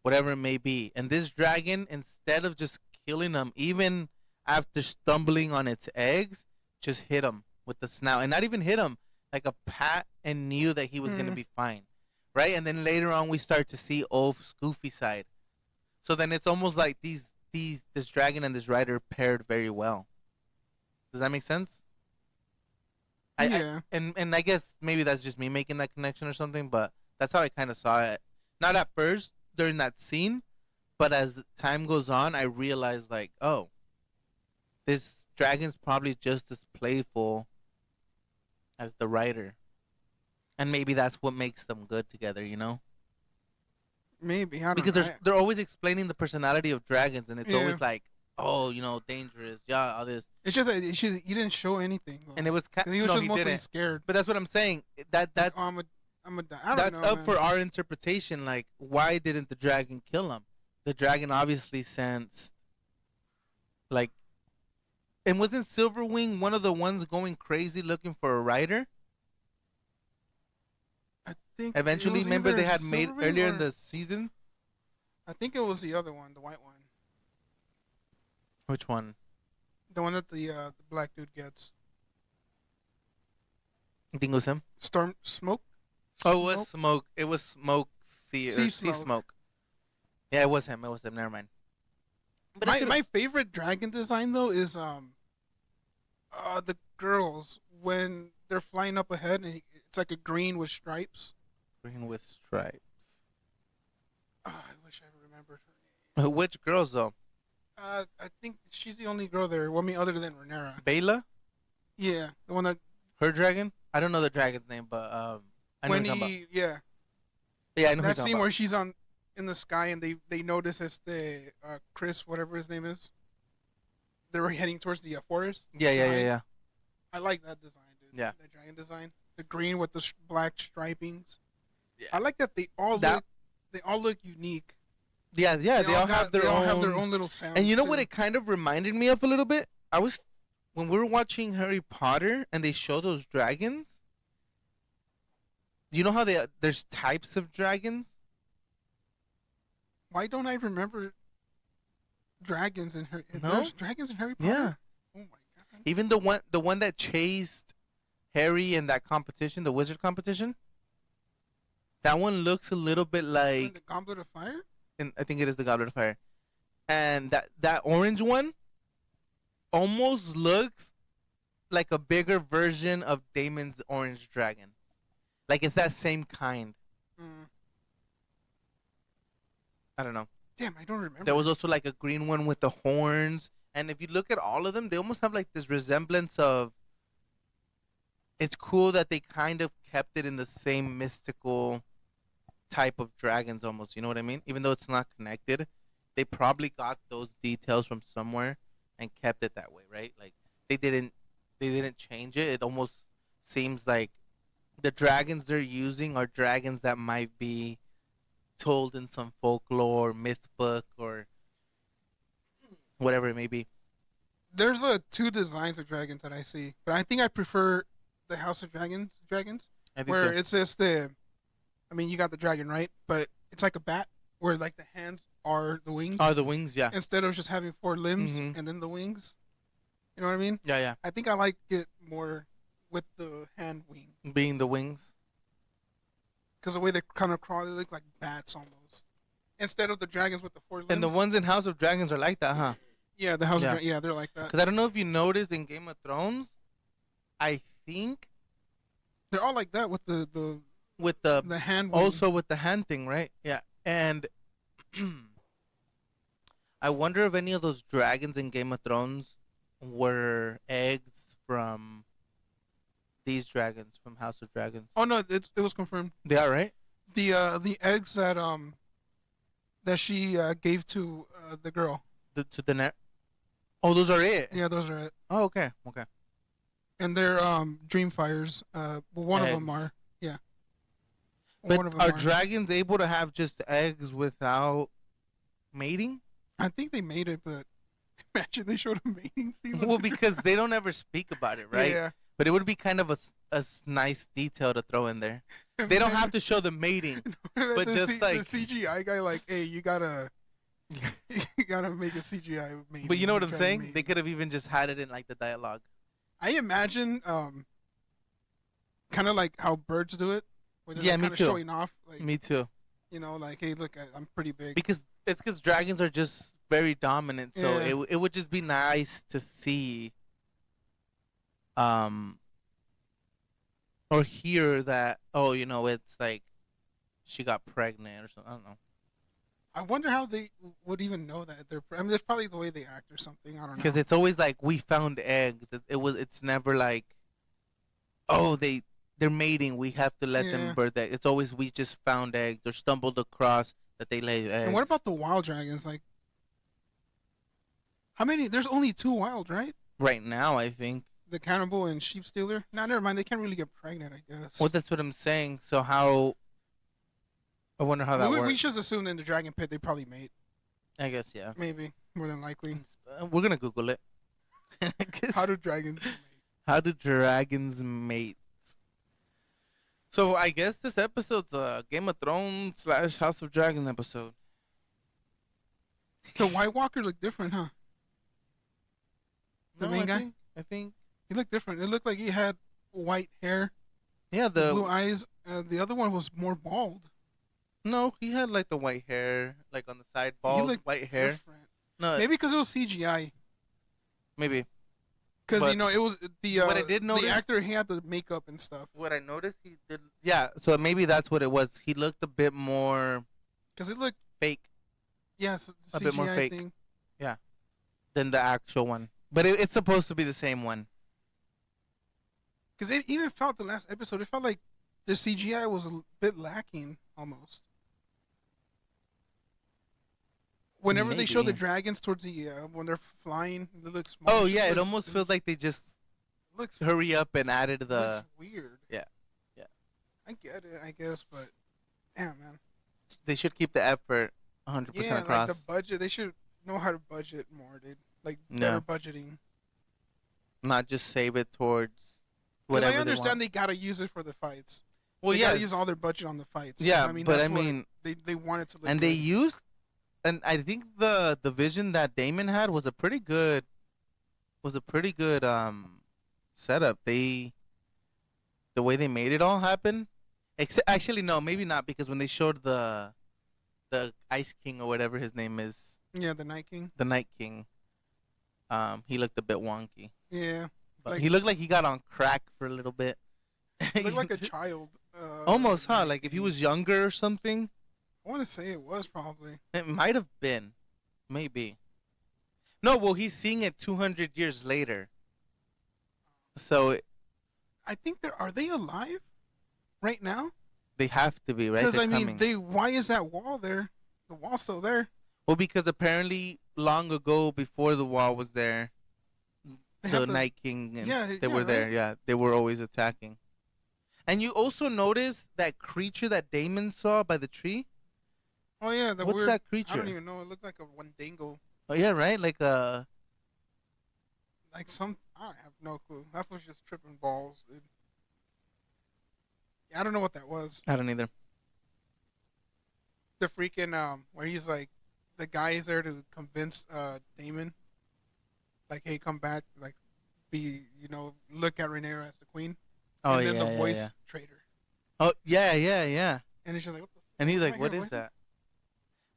whatever it may be. And this dragon, instead of just killing him, even after stumbling on its eggs, just hit him with the snout. And not even hit him, like a pat, and knew that he was going to be fine. Right? And then later on, we start to see Ulf's goofy side. So then it's almost like this dragon and this rider paired very well. Does that make sense? Yeah. And I guess maybe that's just me making that connection or something, but that's how I kind of saw it. Not at first during that scene, but as time goes on, I realized like, oh, this dragon's probably just as playful as the rider. And maybe that's what makes them good together, you know? Maybe. I don't because know. they're always explaining the personality of dragons, and it's always like, oh, dangerous, yeah, all this. It's just that he didn't show anything. Though. And it was he was just mostly scared. But that's what I'm saying. That's I don't that's know, up man. for our interpretation. Like, why didn't the dragon kill him? The dragon obviously sensed, like, and wasn't Silverwing one of the ones going crazy looking for a rider? I think eventually, remember they had made earlier in the season. I think it was the other one, the white one. Which one? The one that the black dude gets. You think it was him? Smoke. Oh, it was Smoke. It was Smoke. Sea Smoke. Yeah, it was him. Never mind. But my favorite dragon design though is the girls when they're flying up ahead and it's like a green with stripes. Green with stripes. Oh, I wish I remembered her name. Which girls though? I think she's the only girl there. Well, I mean, other than Rhaenyra. Bela? Yeah, the one that. Her dragon? I don't know the dragon's name, but I know what you're talking about. Yeah. Yeah, I know. That scene where she's in the sky and they notice the Chris, whatever his name is. They were heading towards the forest. Yeah. I like that design, dude. Yeah. That dragon design, the green with the black stripings. Yeah. I like that they all look unique. Yeah. They all have their own little sound. And you know what it kind of reminded me of a little bit? When we were watching Harry Potter and they show those dragons. You know how there's types of dragons? Why don't I remember dragons in Harry? No? There's dragons in Harry Potter. Yeah. Oh my god. Even the one that chased Harry in that competition, the wizard competition. That one looks a little bit like the Goblet of Fire. And I think it is the Goblet of Fire. And that orange one almost looks like a bigger version of Damon's orange dragon. Like it's that same kind. I don't know. Damn, I don't remember. There was also like a green one with the horns. And if you look at all of them, they almost have like this resemblance of... It's cool that they kind of kept it in the same mystical type of dragons almost. You know what I mean? Even though it's not connected, they probably got those details from somewhere and kept it that way, right? Like they didn't they didn't change it. It almost seems like the dragons they're using are dragons that might be told in some folklore, myth book, or whatever it may be. There's two designs of dragons that I see, but I think I prefer the House of Dragons. Dragons, I think where so. it's just the. I mean, you got the dragon, right? But it's like a bat, where like the hands are the Oh, wings the wings, yeah. instead of just having four limbs Mm-hmm. and then the wings. You know what I mean? Yeah, yeah. I think I like it more with the hand wing Being the wings. because the way they kind of crawl, they look like bats almost. Instead of the dragons with the four And the limbs. ones in House of Dragons are like that, huh? Yeah, the House of Yeah. Dragons. Yeah, they're like that. Because I don't know if you noticed in Game of Thrones, I think They're all like that with the with the the hand wing. also with the hand thing, right? Yeah. And I wonder if any of those dragons in Game of Thrones were eggs from these dragons from House of Dragons. Oh no, it was confirmed. They are, right? The eggs that she gave to the girl. To the net. Oh, those are it. Yeah, those are it. Oh, okay, okay. And they're dream fires. Well, one of them Eggs. are. Yeah. But One of them are dragons able to have just eggs without mating? I think they made it, but imagine they showed a mating scene. Well, because they don't ever speak about it, right? Yeah. But it would be kind of a nice detail to throw in there. They don't have to show the mating, but just like the CGI guy, like, hey, you gotta make a CGI mating. But you know what I'm try to saying? mate. They could have even just had it in like the dialogue. I imagine kind of like how birds do it, where they're Yeah, like, me kind of too. showing off, like, Me too. you know, like, hey, look, I'm pretty big. Because it's because dragons are just very dominant, so Yeah. it would just be nice to see, um, or hear that. Oh, it's like she got pregnant or something. I don't know. I wonder how they would even know that they're. I mean, there's probably the way they act or something. I don't know. Because it's always like we found eggs. It's never like, oh, they're mating. We have to let Yeah. them birth eggs. It's always we just found eggs or stumbled across that they laid eggs. And what about the wild dragons? Like, how many? There's only two wild, right? right now? I think. The cannibal and sheep stealer. No, never mind. They can't really get pregnant, I guess. Well, that's what I'm saying. So how? I wonder how that we works. should assume in the dragon pit they probably mate. I guess yeah. Maybe more than likely. We're gonna Google it. How do dragons mate? How do dragons mate? So I guess this episode's a Game of Thrones / House of Dragons episode. The White Walker looked different, huh? The main guy? I think. He looked different. It looked like he had white hair, Yeah, blue eyes. The other one was more bald. no, he had like the white hair, like on the side, bald, He looked white hair. different. No, Maybe because it was CGI. maybe. Because But it was the what I did notice- the actor, he had the makeup and stuff. What I noticed, he did. Yeah, so maybe that's what it was. He looked a bit more Because it looked, fake yes, A bit more CGI fake. thing. than the actual one, but it's supposed to be the same one. Because it even felt the last episode. It felt like the CGI was a bit lacking almost. Whenever they show the Maybe. dragons towards the when they're flying, they look small. Oh It yeah, it looks- almost feels like they just looks hurry up and added the. looks weird. Yeah. Yeah. I get it, I guess, but damn, man. They should keep the effort 100% Yeah, like across. the budget. They should know how to budget more, dude. Like Yeah. better budgeting. Not just save it towards Because whatever I understand they they gotta use it for the fights. want. Well, They yeah, gotta use all their budget on the fights. 'Cause, yeah, I mean, but that's I what mean, they wanted to look and they good. used, and I think the vision that Damon had was a pretty good, setup. The way they made it all happen. Except actually no, maybe not, because when they showed the Ice King or whatever his name is, Yeah, the Night King. the Night King, he looked a bit wonky. Yeah, But Like- he looked like he got on crack for a little bit. he looked like a child. Almost, huh? Night Like if he King. was younger or something. I want to say it was probably. It might have been. Maybe. No, well, he's seeing it 200 years later. So I think are they alive right now? They have to be, right? Because They're I mean, coming. why is that wall there? The wall's still there. Well, because apparently long ago, before the wall was there, They have the to. Night King and Yeah, they yeah, were right. there. Yeah, they were always attacking. And you also notice that creature that Damon saw by the tree. Oh yeah, the What's weird. that I don't creature? even know. It looked like a Wendigo. Oh yeah, right. Like some. I have no clue. That was just tripping balls. I don't know what that was. I don't either. The freaking where he's like, the guy is there to convince Damon, like, hey, come back, like, be, look at Rhaenyra as the queen, Oh and then yeah, the yeah, yeah. voice traitor, Oh yeah, yeah, yeah. and it's just like, what the And he's fuck am like, I "What hearing is voices? that?"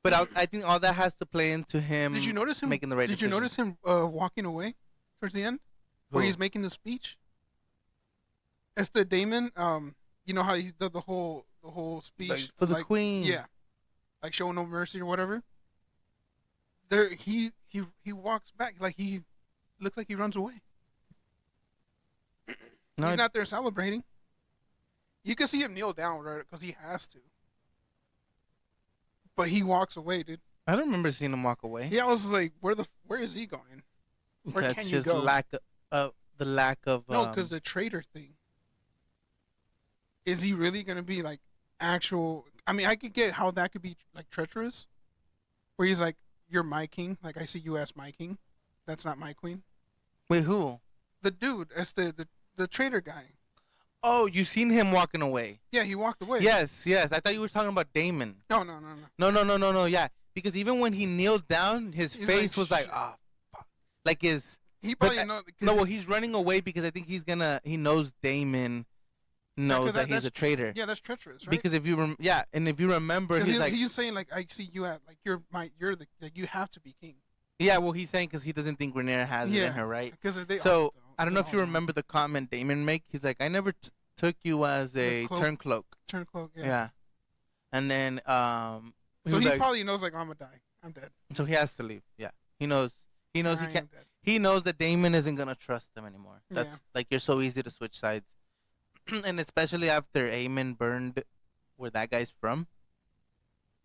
But I think all that has to play into Did you him notice him? making the right Did you decision. notice him walking away towards the end, where Who? he's making the speech? As the Damon, you know how he does the whole Like speech, for the like, queen. yeah, like showing no mercy or whatever. There, he walks back, like he looks like he runs away. No, He's not there celebrating. You can see him kneel down, right? Because he has to. But he walks away, dude. I don't remember seeing him walk away. Yeah, I was like, where is he going? Where That's can you just go? the lack of No, because the traitor thing. Is he really gonna be like actual? I mean, I could get how that could be like treacherous, where he's like, "You're my king. Like I see you as my king. That's not my queen." Wait, who? The dude, that's the traitor guy. Oh, you seen him walking away? Yeah, he walked away. Yes, yes. I thought you were talking about Damon. No, no, no, no. No, no, no, no, no. Yeah, because even when he kneeled down, his He's face like, was like, "Shit." ah, fuck. Like his. He But probably know. no, well, he's running away because I think he knows Damon knows that he's a traitor. Yeah, that's treacherous, right? Because if you and if you remember, he's like, he's saying like, I see you at like you're the like you have to be king. yeah, well, he's saying because he doesn't think Rhaenyra has it in her, right? Because they So all I don't know if all you remember the comment Damon make. He's like, I never took you as a turncloak. Turncloak, yeah. Yeah, and then So he like, probably knows like, I'm gonna die. I'm dead. so he has to leave. Yeah, he knows. He knows I he am can't. dead. He knows that Damon isn't gonna trust him anymore. That's Yeah. like you're so easy to switch sides, and especially after Aemon burned where that guy's from.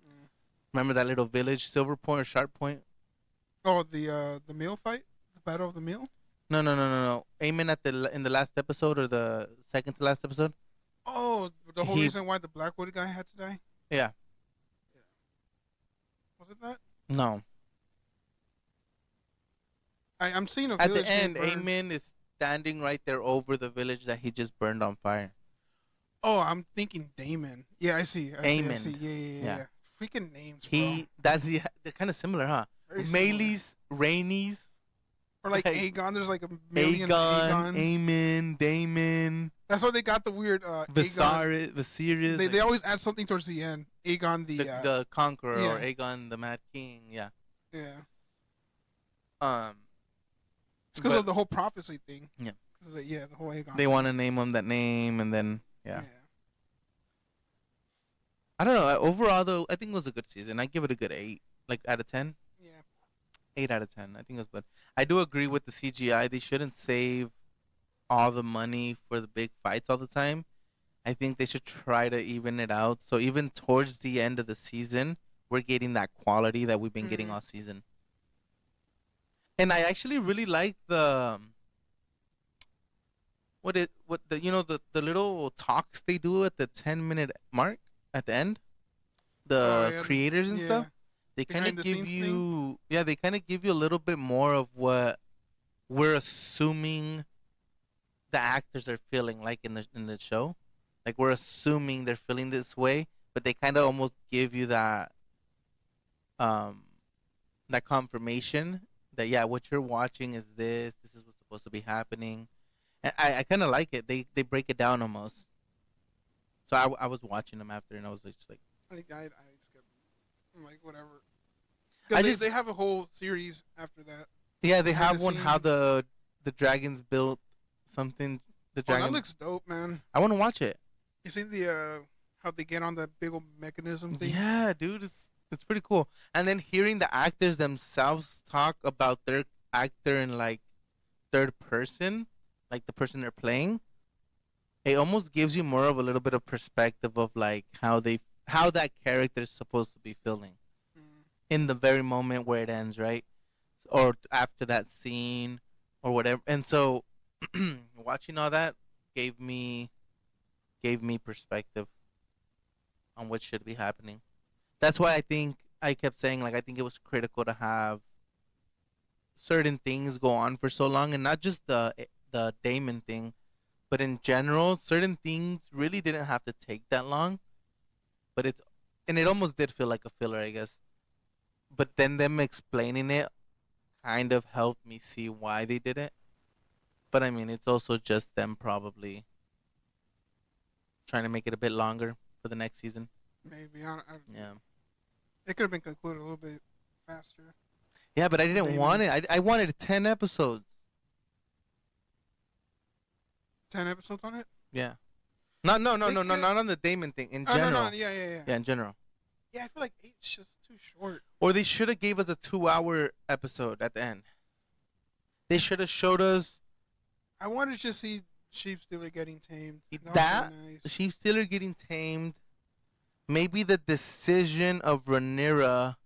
Mm. Remember that little village, Silver Point or Sharp Point? Oh, the meal fight, the battle of the meal. No, no, no, no, no. Aemon in the last episode or the second to last episode. Oh, the whole reason why the Blackwood guy had to die. Yeah. Was it that? No. I'm seeing a At village the end, being burned. Aemon is standing right there over the village that he just burned on fire. Oh, I'm thinking Damon. Yeah, I see. I see. Aemon. Yeah. Freaking names, bro. They're kind of similar, huh? Very similar. Melees, Rainies, Or like like, Aegon. There's like a million Aegon, Aegons. Aemon, Damon, That's why they got the weird Aegon. Viserys. They always add something towards the end. Aegon the Conqueror or yeah. Aegon the Mad King. Yeah. yeah. Um. It's because but of the whole prophecy thing. Yeah. The whole Aegon. They want to name him that name, and then yeah. I don't know. Overall, though, I think it was a good season. I give it a good 8, like out of 10. Yeah. 8 out of 10. I think it was good. I do agree with the CGI. They shouldn't save all the money for the big fights all the time. I think they should try to even it out. So even towards the end of the season, we're getting that quality that we've been getting all season. And I actually really like the the little talks they do at the 10-minute mark at the end. The creators and stuff. They kind of give you they kind of give you a little bit more of what we're assuming the actors are feeling like in the show. Like we're assuming they're feeling this way, but they kind of almost give you that that confirmation that what you're watching is this is what's supposed to be happening. And I kind of like it. They break it down almost. So I was watching them after, and I was just like, I skip. I'm like, whatever. Because they have a whole series after that. Yeah, they have one how the dragons built something. The dragon. That looks dope, man. I want to watch it. You see how they get on that big old mechanism thing? Yeah, dude, it's pretty cool. And then hearing the actors themselves talk about their actor in like third person, like the person they're playing, it almost gives you more of a little bit of perspective of like how that character is supposed to be feeling Mm. in the very moment where it ends, right? Or after that scene or whatever. And so watching all that gave me gave me perspective on what should be happening. That's why I think I kept saying like I think it was critical to have certain things go on for so long, and not just the Damon thing, but in general, certain things really didn't have to take that long. But it's and it almost did feel like a filler, I guess. But then them explaining it kind of helped me see why they did it. But I mean, it's also just them probably trying to make it a bit longer for the next season. Maybe Yeah. it could have been concluded a little bit faster. Yeah, but I With didn't want Damon. it. I wanted 10 episodes. 10 episodes on it. Yeah. Not no no They no no could. not on the Damon thing in Oh no no general. yeah yeah yeah Yeah, in general. yeah. I feel like eight's just too short. Or they should have gave us a 2 hour episode at the end. They should have showed us I wanted to just see Sheep Stealer getting tamed. That that would be nice. sheep stealer getting tamed. Maybe the decision of Rhaenyra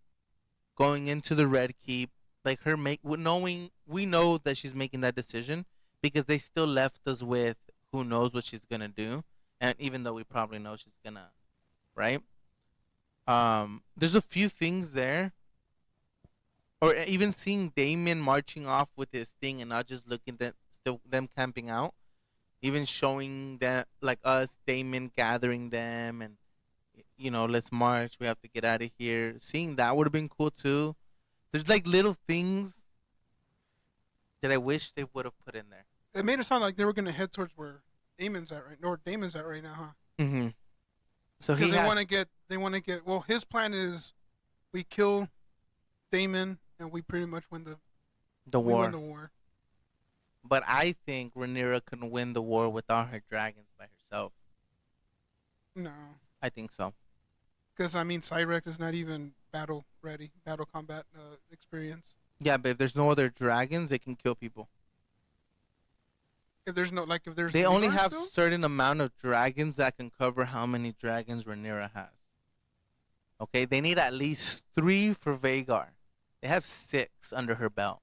going into the Red Keep, like her knowing we know that she's making that decision because they still left us with who knows what she's gonna do, and even though we probably know she's gonna, right? There's a few things there, or even seeing Damon marching off with his thing and not just looking at still them camping out, even showing that like us Damon gathering them and let's march, we have to get out of here. Seeing that would have been cool too. There's like little things that I wish they would have put in there. It made it sound like they were gonna head towards where Damon's at right now, huh? Mm-hmm. So Because he has they want to get. Well, his plan is we kill Damon and we pretty much win the we war. win the war. But I think Rhaenyra can win the war without her dragons by herself. No, I think so. because I mean Cyrex is not even battle ready, battle combat experience. Yeah, but if there's no other dragons, they can kill people. If there's no like if there's They only Rhaegar have still? certain amount of dragons that can cover how many dragons Rhaenyra has. Okay, they need at least 3 for Vagar. They have 6 under her belt.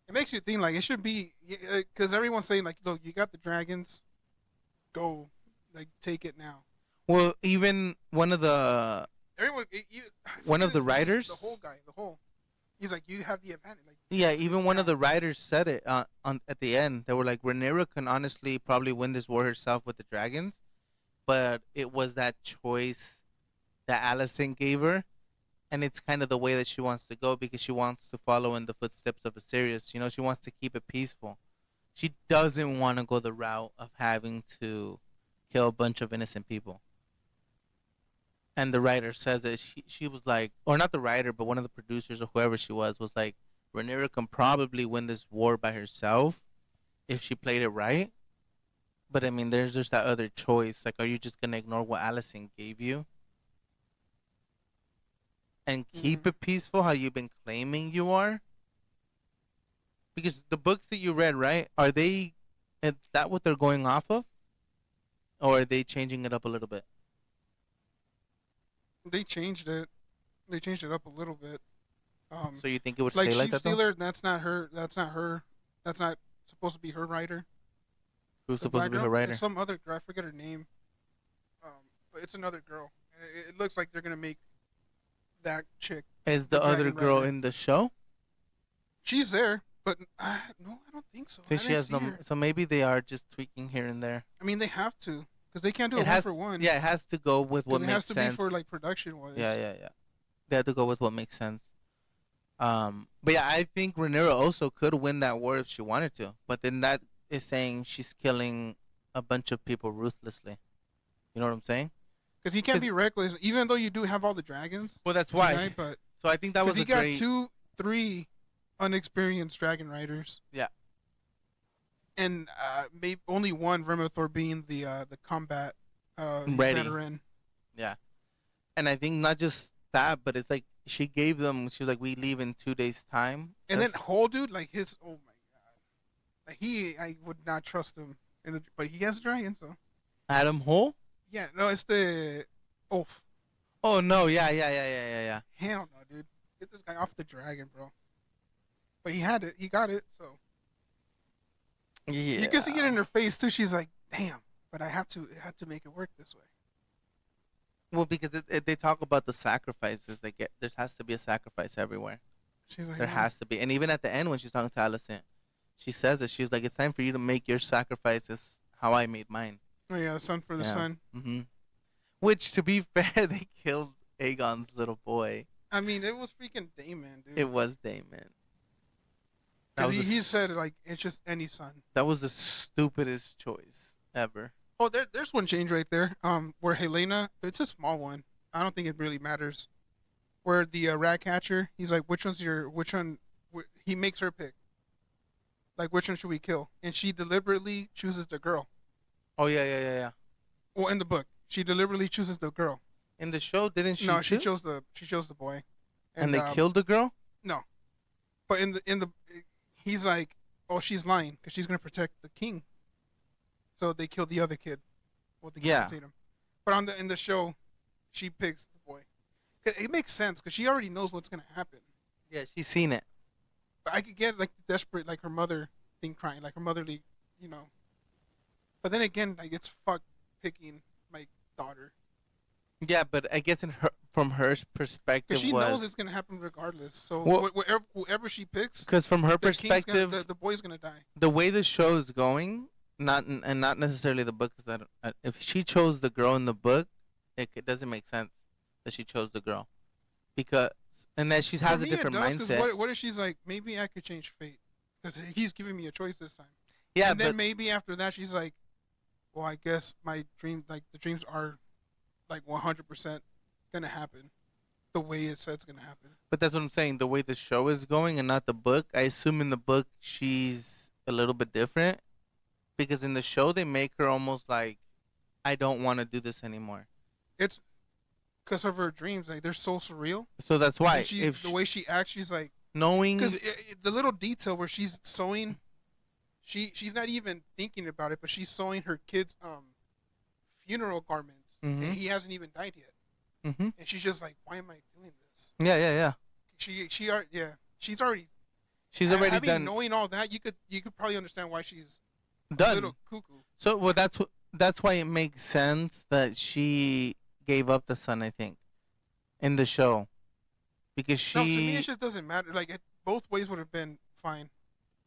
It makes you think like it should be because everyone's saying like look you got the dragons, go like take it now. Well, even one of the Everyone, I one of forget the his name, writers, the whole guy, the whole. He's like, you have the advantage. Like, yeah, it's even one of now. the writers said it on at the end. They were like, Rhaenyra can honestly probably win this war herself with the dragons, but it was that choice that Alicent gave her, and it's kind of the way that she wants to go because she wants to follow in the footsteps of Viserys. She wants to keep it peaceful. She doesn't want to go the route of having to kill a bunch of innocent people. And the writer says that she was like, or not the writer, but one of the producers or whoever she was like, Rhaenyra can probably win this war by herself if she played it right. But I mean, there's just that other choice. Like, are you just gonna ignore what Alicent gave you and keep Mm. it peaceful, how you've been claiming you are? Because the books that you read, right? Is that what they're going off of, or are they changing it up a little bit? They changed it. They changed it up a little bit. So you think it would Like stay like Sheep that though? Stealer, that's not her. That's not her. That's not supposed to be her writer. Who's The supposed to black be her girl? writer? It's some other girl. I forget her name. But it's another girl. And it looks like they're gonna make that chick. Is the the other dragon girl rider. in the show? She's there, but no, I don't think so. So I she didn't has see no. her. So maybe they are just tweaking here and there. I mean, they have to because they can't do It it has, one for one. yeah, it has to go with what Because it makes has to sense. be for like production wise. Yeah, yeah, yeah. They have to go with what makes sense. But yeah, I think Rhaenyra also could win that war if she wanted to. But then that is saying she's killing a bunch of people ruthlessly. You know what I'm saying? Because he can't 'Cause- be reckless, even though you do have all the dragons. Well, that's why. Tonight, but So I think that was because he a got great. 3 unexperienced dragon riders. Yeah. And maybe only one Remethor being the combat Ready. veteran. Yeah. And I think not just that, but it's like she gave them. She was like, "We leave in 2 days' time." And then That's- whole dude, like his, oh my god, like I would not trust him. But he has a dragon, so Adam Hole? Yeah, no, it's the Oaf. Oh no, yeah. Hell no, dude. Get this guy off the dragon, bro. But he had it. He got it. So you can see it Yeah. in her face too. She's like, damn. But I have to make it work this way. Well, because they talk about the sacrifices they get. There has to be a sacrifice everywhere. She's like, There has to be, and even at the end when she's talking to Allison, she says that she's like, "It's time for you to make your sacrifices how I made mine." oh yeah, the son for the Yeah. son. Which, to be fair, they killed Aegon's little boy. I mean, it was freaking Damon, dude. It was Damon. That Because was he said like it's just any son. that was the stupidest choice ever. Oh, there's one change right there. Where Helena, it's a small one. I don't think it really matters. Where the rat catcher, he's like, which one? He makes her pick. Like, which one should we kill? And she deliberately chooses the girl. Oh yeah. Well, in the book, she deliberately chooses the girl. In the show, didn't she? No, too? she chose the boy. And they killed the girl. No, but in the he's like, oh, she's lying because she's gonna protect the king. So they killed the other kid. Well, to Yeah. compensate him. But in the show, she picks the boy. 'Cause it makes sense because she already knows what's gonna happen. Yeah, she's seen it. But I could get like the desperate, like her mother thing crying, like her motherly, you know. But then again, like it's fuck picking my daughter Yeah, but I guess from her perspective because she was knows it's gonna happen regardless. So Well- whoever she picks, because from her the king's gonna, perspective, the boy's gonna die. the way the show is going, not necessarily the book, is that if she chose the girl in the book, it doesn't make sense that she chose the girl, because and that she has For a me, it different does, 'cause mindset. What if she's like, maybe I could change fate because he's giving me a choice this time. Yeah, And then but maybe after that, she's like, well, I guess my dream, like the dreams are like 100% gonna happen the way it said it's gonna happen. that's what I'm saying. The way the show is going and not the book. I assume in the book she's a little bit different, because in the show they make her almost like, I don't want to do this anymore. It's because of her dreams, like they're so surreal. So that's why And the way she acts, she's like, knowing because the little detail where she's sewing, she's not even thinking about it, but she's sewing her kid's funeral garments, Mhm. and he hasn't even died yet, Mhm. and she's just like, why am I doing this? Yeah. She's already She's already having done knowing all that, you could probably understand why she's a done. little cuckoo. So well, that's why it makes sense that she gave up the son. I think in the show, because No, to me she it just doesn't matter. Like both ways would have been fine.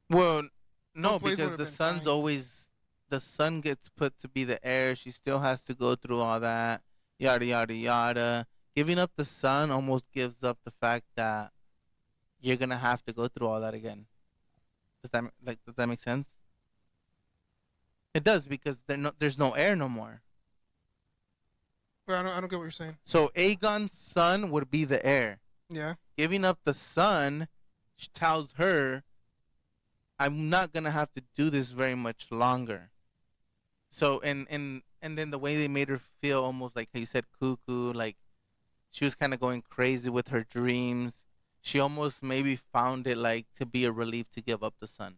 well, no, Both ways because would've the been son's fine. always the son gets put to be the heir. She still has to go through all that yada yada yada. Giving up the son almost gives up the fact that you're gonna have to go through all that again. Does that make sense? It does, because there's no heir no more. But I don't get what you're saying. So Aegon's son would be the heir. Yeah. Giving up the son tells her, I'm not gonna have to do this very much longer. So and then the way they made her feel, almost like how you said, cuckoo, like she was kind of going crazy with her dreams. She almost maybe found it like to be a relief to give up the son.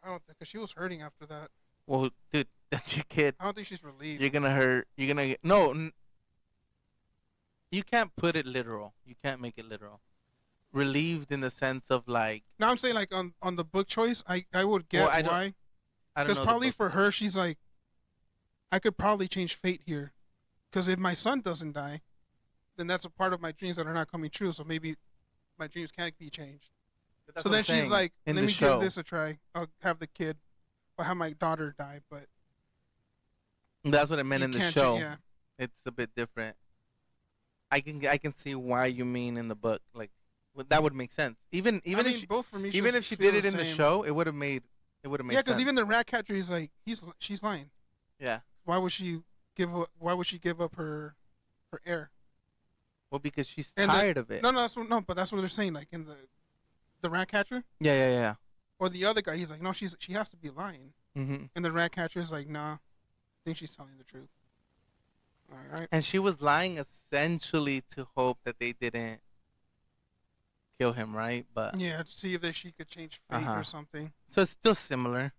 I don't think because she was hurting after that. Well, dude, that's your kid. I don't think she's relieved. You're gonna hurt. You're gonna get no. You can't put it literal. You can't make it literal. Relieved in the sense of like, No, I'm saying like on the book choice, I would get Well, I don't- why. I don't Because know. probably for her, she's like, I could probably change fate here. Because if my son doesn't die, then that's a part of my dreams that are not coming true. So maybe my dreams can't be changed. So then she's like, in let the me show, give this a try. I'll have the kid. I'll have my daughter die. But that's what it meant you in the can't show. yeah. It's a bit different. I can see why you mean in the book. Like that would make sense. Even I mean, if both for me. even if she feel did it in the same. show, it would have made Yeah, sense. because even the rat catcher is like, she's lying. yeah. Why would she give up her heir? Well, because she's And tired of it. No, but that's what they're saying. Like in the rat catcher Yeah. or the other guy, he's like, no, she has to be lying. Mm-hmm. And the rat catcher is like, nah, I think she's telling the truth. All right. And she was lying essentially to hope that they didn't kill him, right? But Yeah, to see if she could change fate Uh-huh. or something. so it's still similar.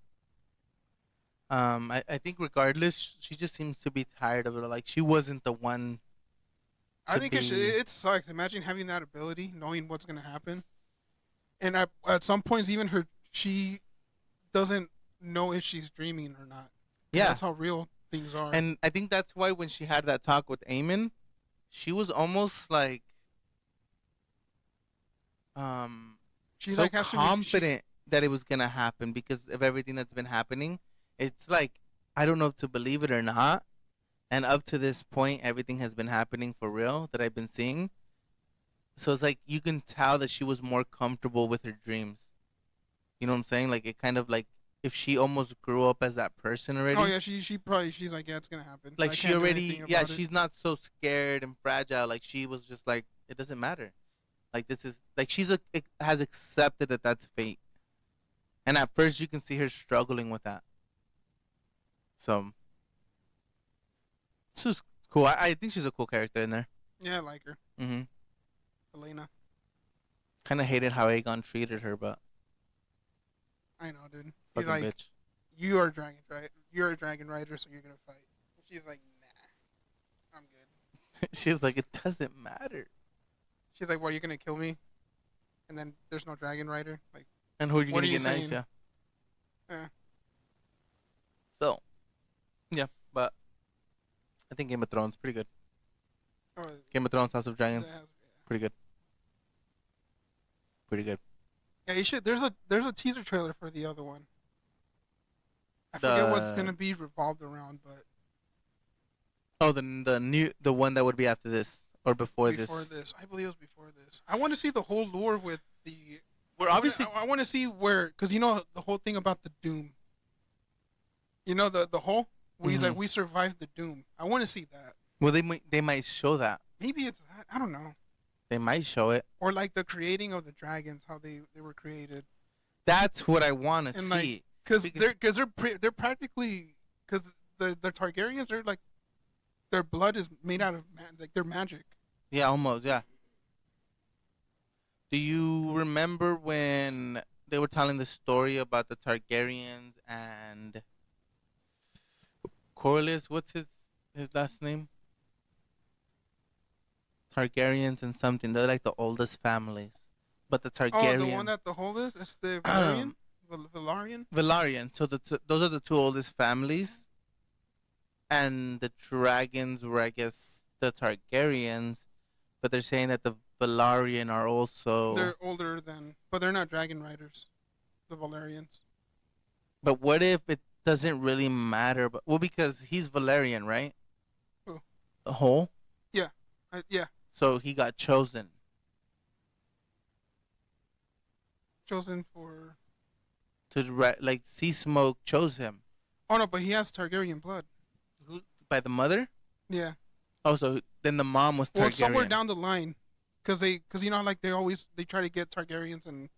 I think regardless, she just seems to be tired of it. Like she wasn't the one I to think be. it sucks. Imagine having that ability, knowing what's gonna happen, and at some points, even she doesn't know if she's dreaming or not, because Yeah, that's how real things are. and I think that's why when she had that talk with Eamon, she was almost like um She so like has to she confident that it was gonna happen because of everything that's been happening. It's like I don't know if to believe it or not. And up to this point, everything has been happening for real that I've been seeing. So it's like you can tell that she was more comfortable with her dreams. You know what I'm saying? Like it kind of like if she almost grew up as that person Oh already. yeah, she probably she's like, yeah, it's gonna happen. Like I she can't do anything already, yeah, about it. she's not so scared and fragile. Like she was just like, it doesn't matter. Like this is like has accepted that that's fate. And at first, you can see her struggling with that. So it's just cool. I think she's a cool character in there. Yeah, I like her, Mm-hmm. Elena. Kind of hated how Aegon treated her, but I know, dude. He's fucking like, bitch. you are a dragon, right? You're a dragon rider, so you're gonna fight. And she's like, nah, I'm good. She was like, it doesn't matter. She's like, what? You're gonna kill me? And then there's no dragon rider. Like, And who are you what gonna are you get nice? saying? Yeah. Eh, So yeah, but I think Game of Thrones pretty good. oh, Game of Thrones, House of that Dragons, has, pretty good. Pretty good. yeah, you should. There's a teaser trailer for the other one. I forget what it's The gonna be revolved around, but oh the one that would be after this or before before this. this, I believe it was before this. I want to see the whole lore with the. We're obviously I want to see where, because you know the whole thing about the Doom. You know the whole where he's hmm like, we survived the Doom. I want to see that. well they might show that. Maybe it's that. I don't know. They might show it. Or like the creating of the dragons, how they were created, That's what I want to and like see. because Because they're practically, because the Targaryens are like, their blood is made out of like their magic. yeah, almost yeah. Do you remember when they were telling the story about the Targaryens and Corlys? What's his last name? Targaryens and something. They're like the oldest families, but the Oh, the one Targaryen that the whole is, it's the Valerian, Valarian. Velaryon. So those are the two oldest families, and the dragons were, I guess, the Targaryens, but they're saying that the Velaryon are also. They're older than, but they're not dragon riders. The Valerians. But what if it doesn't really matter? But well, because he's Valerian, right? Who? The whole. Yeah, yeah. So he got chosen. Chosen for. Like Sea Smoke chose him. Oh no, but he has Targaryen blood. Who by the mother? Yeah. Oh, so then the mom was Targaryen. Well, it's somewhere down the line, because you know, like they try to get Targaryens and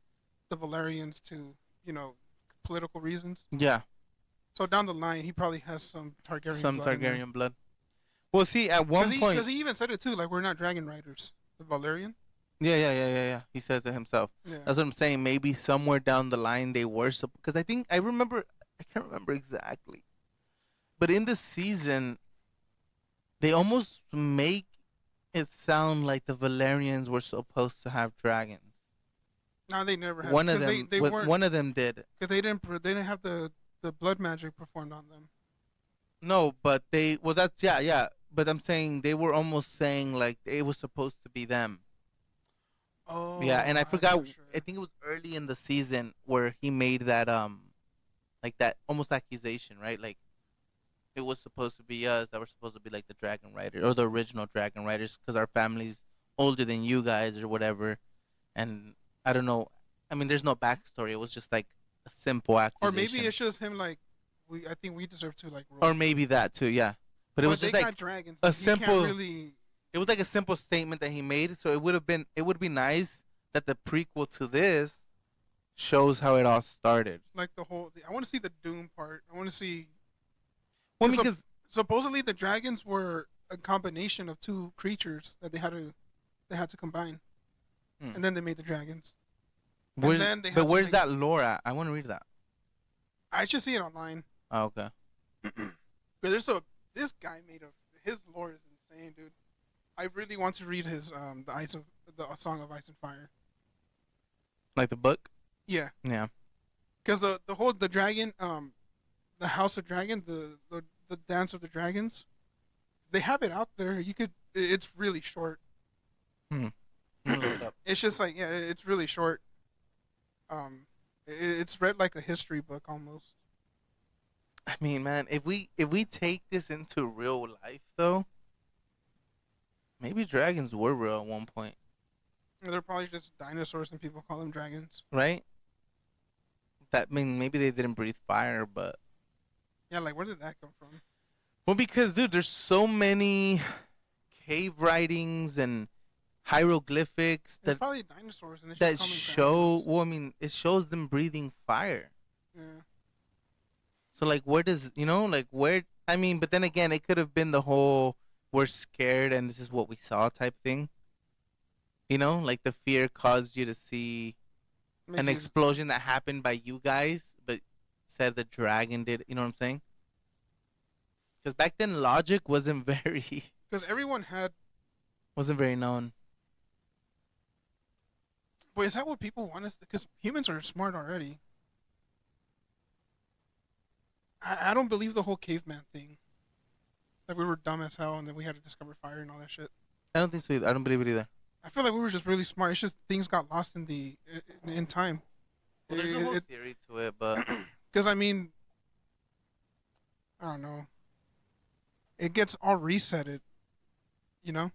the Valerians to, you know, political reasons. Yeah, So down the line, he probably has some Targaryen some blood. Targaryen blood. Well, see, at one point, Because he even said it too, like, we're not dragon riders. The Valerian. yeah. He says it himself. Yeah. That's what I'm saying. Maybe somewhere down the line they were, because I think I remember. I can't remember exactly, but in the season, they almost make it sound like the Valerians were supposed to have dragons. No, they never had. One of Because them, they weren't. one of them did. Because they didn't have the blood magic performed on them. No, but they. Well, that's yeah. But I'm saying they were almost saying like it was supposed to be them. Oh. Yeah, and I I'm forgot. not sure. I think it was early in the season where he made that like that almost accusation, right? Like it was supposed to be us that were supposed to be like the Dragon Rider or the original Dragon Riders because our family's older than you guys or whatever. And I don't know. I mean, there's no backstory. It was just like a simple Or accusation. maybe it's just him. Like, I think we deserve to like. Rule. Or maybe that too. Yeah, but it was they just like got dragons. a You simple. Can't really. It was like a simple statement that he made. So it would have been. It would be nice that the prequel to this shows how it all started. Like the whole. I want to see the Doom part. I want to see. Well, So- because Supposedly the dragons were a combination of two creatures that they had to combine, Hmm. and then they made the dragons. where's, then they had but to where's make- that lore at? I want to read that. I should see it online. Oh, okay. But this guy made his lore is insane, dude. I really want to read his the Song of Ice and Fire. Like the book. Yeah, Yeah. because the dragon the House of Dragon, the Dance of the Dragons, they have it out there. It's really short. Hmm. I'm gonna look it up. It's just like, yeah, it's really short. It's read like a history book almost. I mean, man, if we take this into real life though, maybe dragons were real at one point, They're probably just dinosaurs and people call them dragons. right? That mean maybe they didn't breathe fire, but Yeah, like where did that come from? well, because dude, there's so many cave writings and hieroglyphics It's probably dinosaurs and it's that just common show. animals. Well, I mean, it shows them breathing fire. Yeah. So like, where does like where? I mean, but then again, it could have been the whole we're scared and this is what we saw type thing. Like the fear caused you to see an Makes you explosion that happened by you guys, but said the dragon did. You know what I'm saying? Because back then, logic wasn't very because everyone had. wasn't very known. But is that what people want us? Because humans are smart already. I don't believe the whole caveman thing. Like we were dumb as hell and then we had to discover fire and all that shit. I don't think so. Either. I don't believe it either. I feel like we were just really smart. It's just things got lost in time. Well, there's a whole theory to it, but Because I mean, I don't know. It gets all resetted, you know.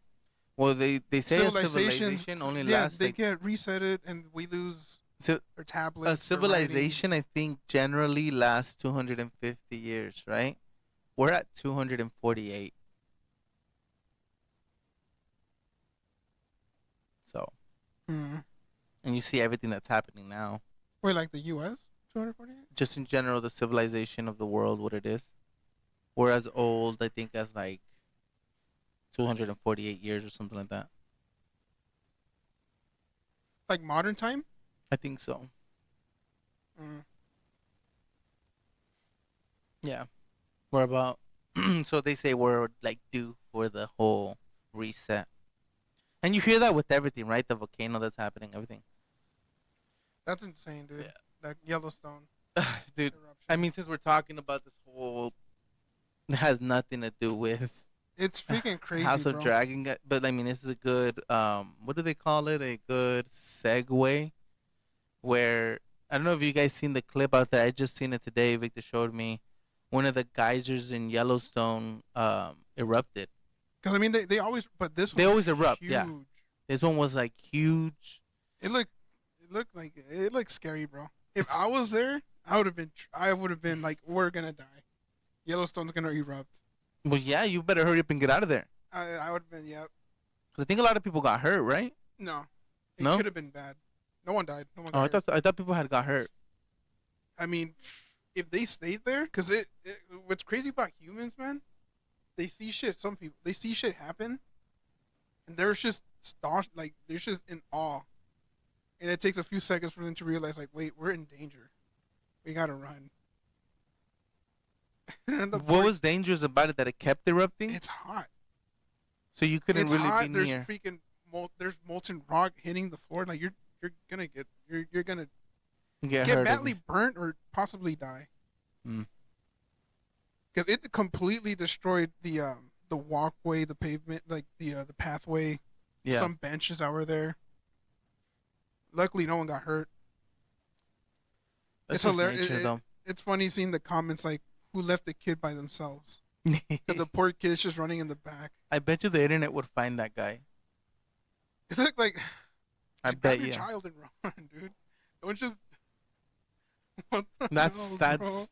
well, they say a civilization only lasts. they get resetted and we lose So our tablets. a civilization, I think, generally lasts 250 years, right? We're at 248. So, Hmm. and you see everything that's happening now. Wait, like the U.S. 248? Just in general, the civilization of the world, what it is. We're as old, I think, as like 248 years or something like that. Like modern time? I think so. Mm. Yeah. We're about, so they say we're like due for the whole reset. And you hear that with everything, right? The volcano that's happening, everything. That's insane, dude. Yeah. That Yellowstone Dude, eruption. I mean, since we're talking about this whole, it has nothing to do with It's freaking crazy, House of bro. Dragon, but I mean, this is a good, what do they call it? A good segue where, I don't know if you guys seen the clip out there. I just seen it today. Victor showed me one of the geysers in Yellowstone, erupted. Because I mean, they always, but this They was always erupt, huge. yeah. This one was like huge. It looked scary, bro. If I was there, I would have been like, we're gonna die. Yellowstone's gonna erupt. Well, yeah, you better hurry up and get out of there. I would have been, yep. 'Cause I think a lot of people got hurt, right? No, it No? could have been bad. No one died. No one Oh, got hurt. I thought people had got hurt. I mean, if they stayed there, because what's crazy about humans, man, they see shit. Some people they see shit happen, and they're just they're just in awe, and it takes a few seconds for them to realize, like, wait, we're in danger. We gotta run. And What was dangerous about it that it kept erupting? It's hot. So you couldn't It's really hot. be There's near. freaking there's molten rock hitting the floor. Like you're gonna Get get hurt. badly burnt or possibly die. Mm. Because it completely destroyed the walkway, the pavement, like the pathway, Yeah. some benches that were there. Luckily, no one got hurt. That's It's just hilarious. nature, though. It's funny seeing the comments like, "Who left the kid by themselves?" Because the poor kid's just running in the back. I bet you the internet would find that guy. It looked like I grab bet your you. child and run, dude. Don't just. What the That's hell, bro?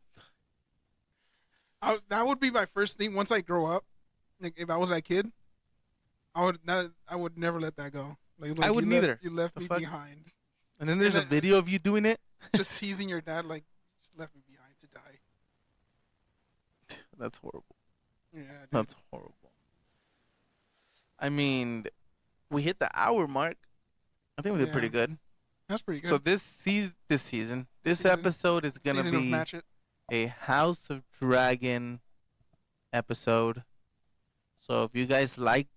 That would be my first thing once I grow up. Like if I was that kid, I would never let that go. Like I wouldn't either. You left The me fuck? behind. And then there's a then- video of you doing it. Just teasing your dad, like, just left me behind to die. That's horrible. Yeah, dude. That's horrible. I mean, we hit the hour mark. I think we did Yeah. pretty good. That's pretty good. So this season, this Season- episode is gonna Season of be Match It. a House of Dragon episode. So if you guys like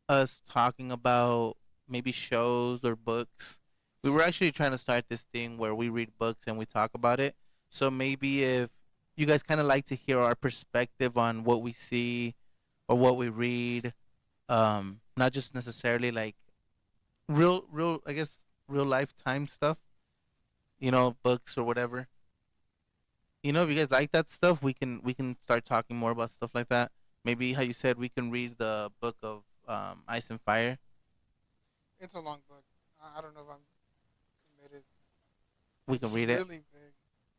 us talking about maybe shows or books, we were actually trying to start this thing where we read books and we talk about it. So maybe if you guys kind of like to hear our perspective on what we see or what we read, not just necessarily like real, I guess real lifetime stuff, books or whatever. If you guys like that stuff, we can start talking more about stuff like that. Maybe how you said we can read the book of Ice and Fire. It's a long book. I don't know if I'm committed. We can It's read it. really big.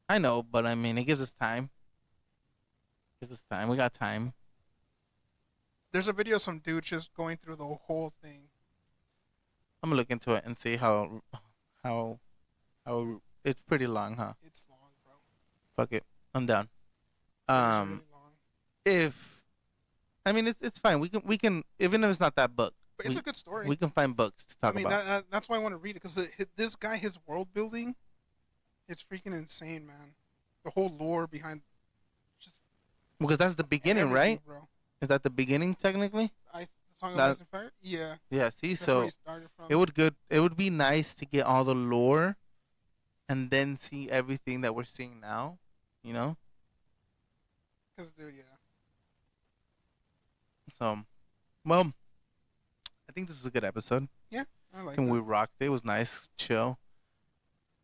I know, but I mean, it gives us time. Gives us time. We got time. There's a video of some dude just going through the whole thing. I'm gonna look into it and see how how it's pretty long, huh? It's long, bro. Fuck it, I'm down. It is Um, really long, if I mean, it's fine. We can even if it's not that book, but it's we a good story. we can find books to I talk mean, about that's why I want to read it because this guy, his world building, it's freaking insane, man. The whole lore behind just because that's the beginning, everything, right? bro. Is that the beginning technically? The song of That Ice and Fire. Yeah, yeah. See, that's where he so started it from. would good. It would be nice to get all the lore and then see everything that we're seeing now. You know. Cause dude, yeah, So, well, I think this was a good episode. yeah, I I like think we that. rocked it. It was nice, chill.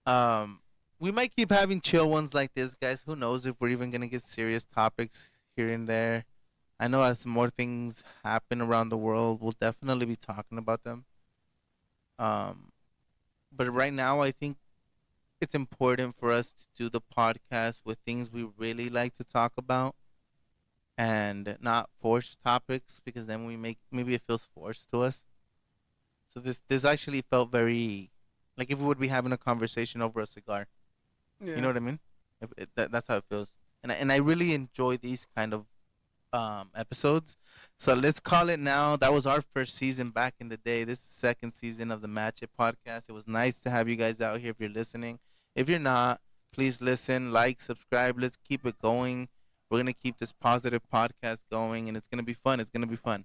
Um, we might keep having chill ones like this, guys. Who knows if we're even gonna get serious topics here and there. I know as more things happen around the world, we'll definitely be talking about them. Um, but right now, I think it's important for us to do the podcast with things we really like to talk about and not forced topics because then we make maybe it feels forced to us. So this actually felt very like if we would be having a conversation over a cigar. You know Yeah, what I mean? That's how it feels. And I really enjoy these kind of episodes. So let's call it now. That was our first season back in the day. This is the second season of the Match It podcast. It was nice to have you guys out here if you're listening. If you're not, please listen, like, subscribe. Let's keep it going. We're gonna keep this positive podcast going, and it's gonna be fun. It's gonna be fun.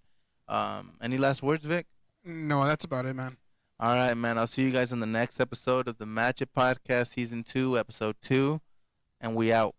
Any last words, Vic? no, that's about it, man. All right, man. I'll see you guys on the next episode of the Match It podcast, season 2, episode 2, and we out.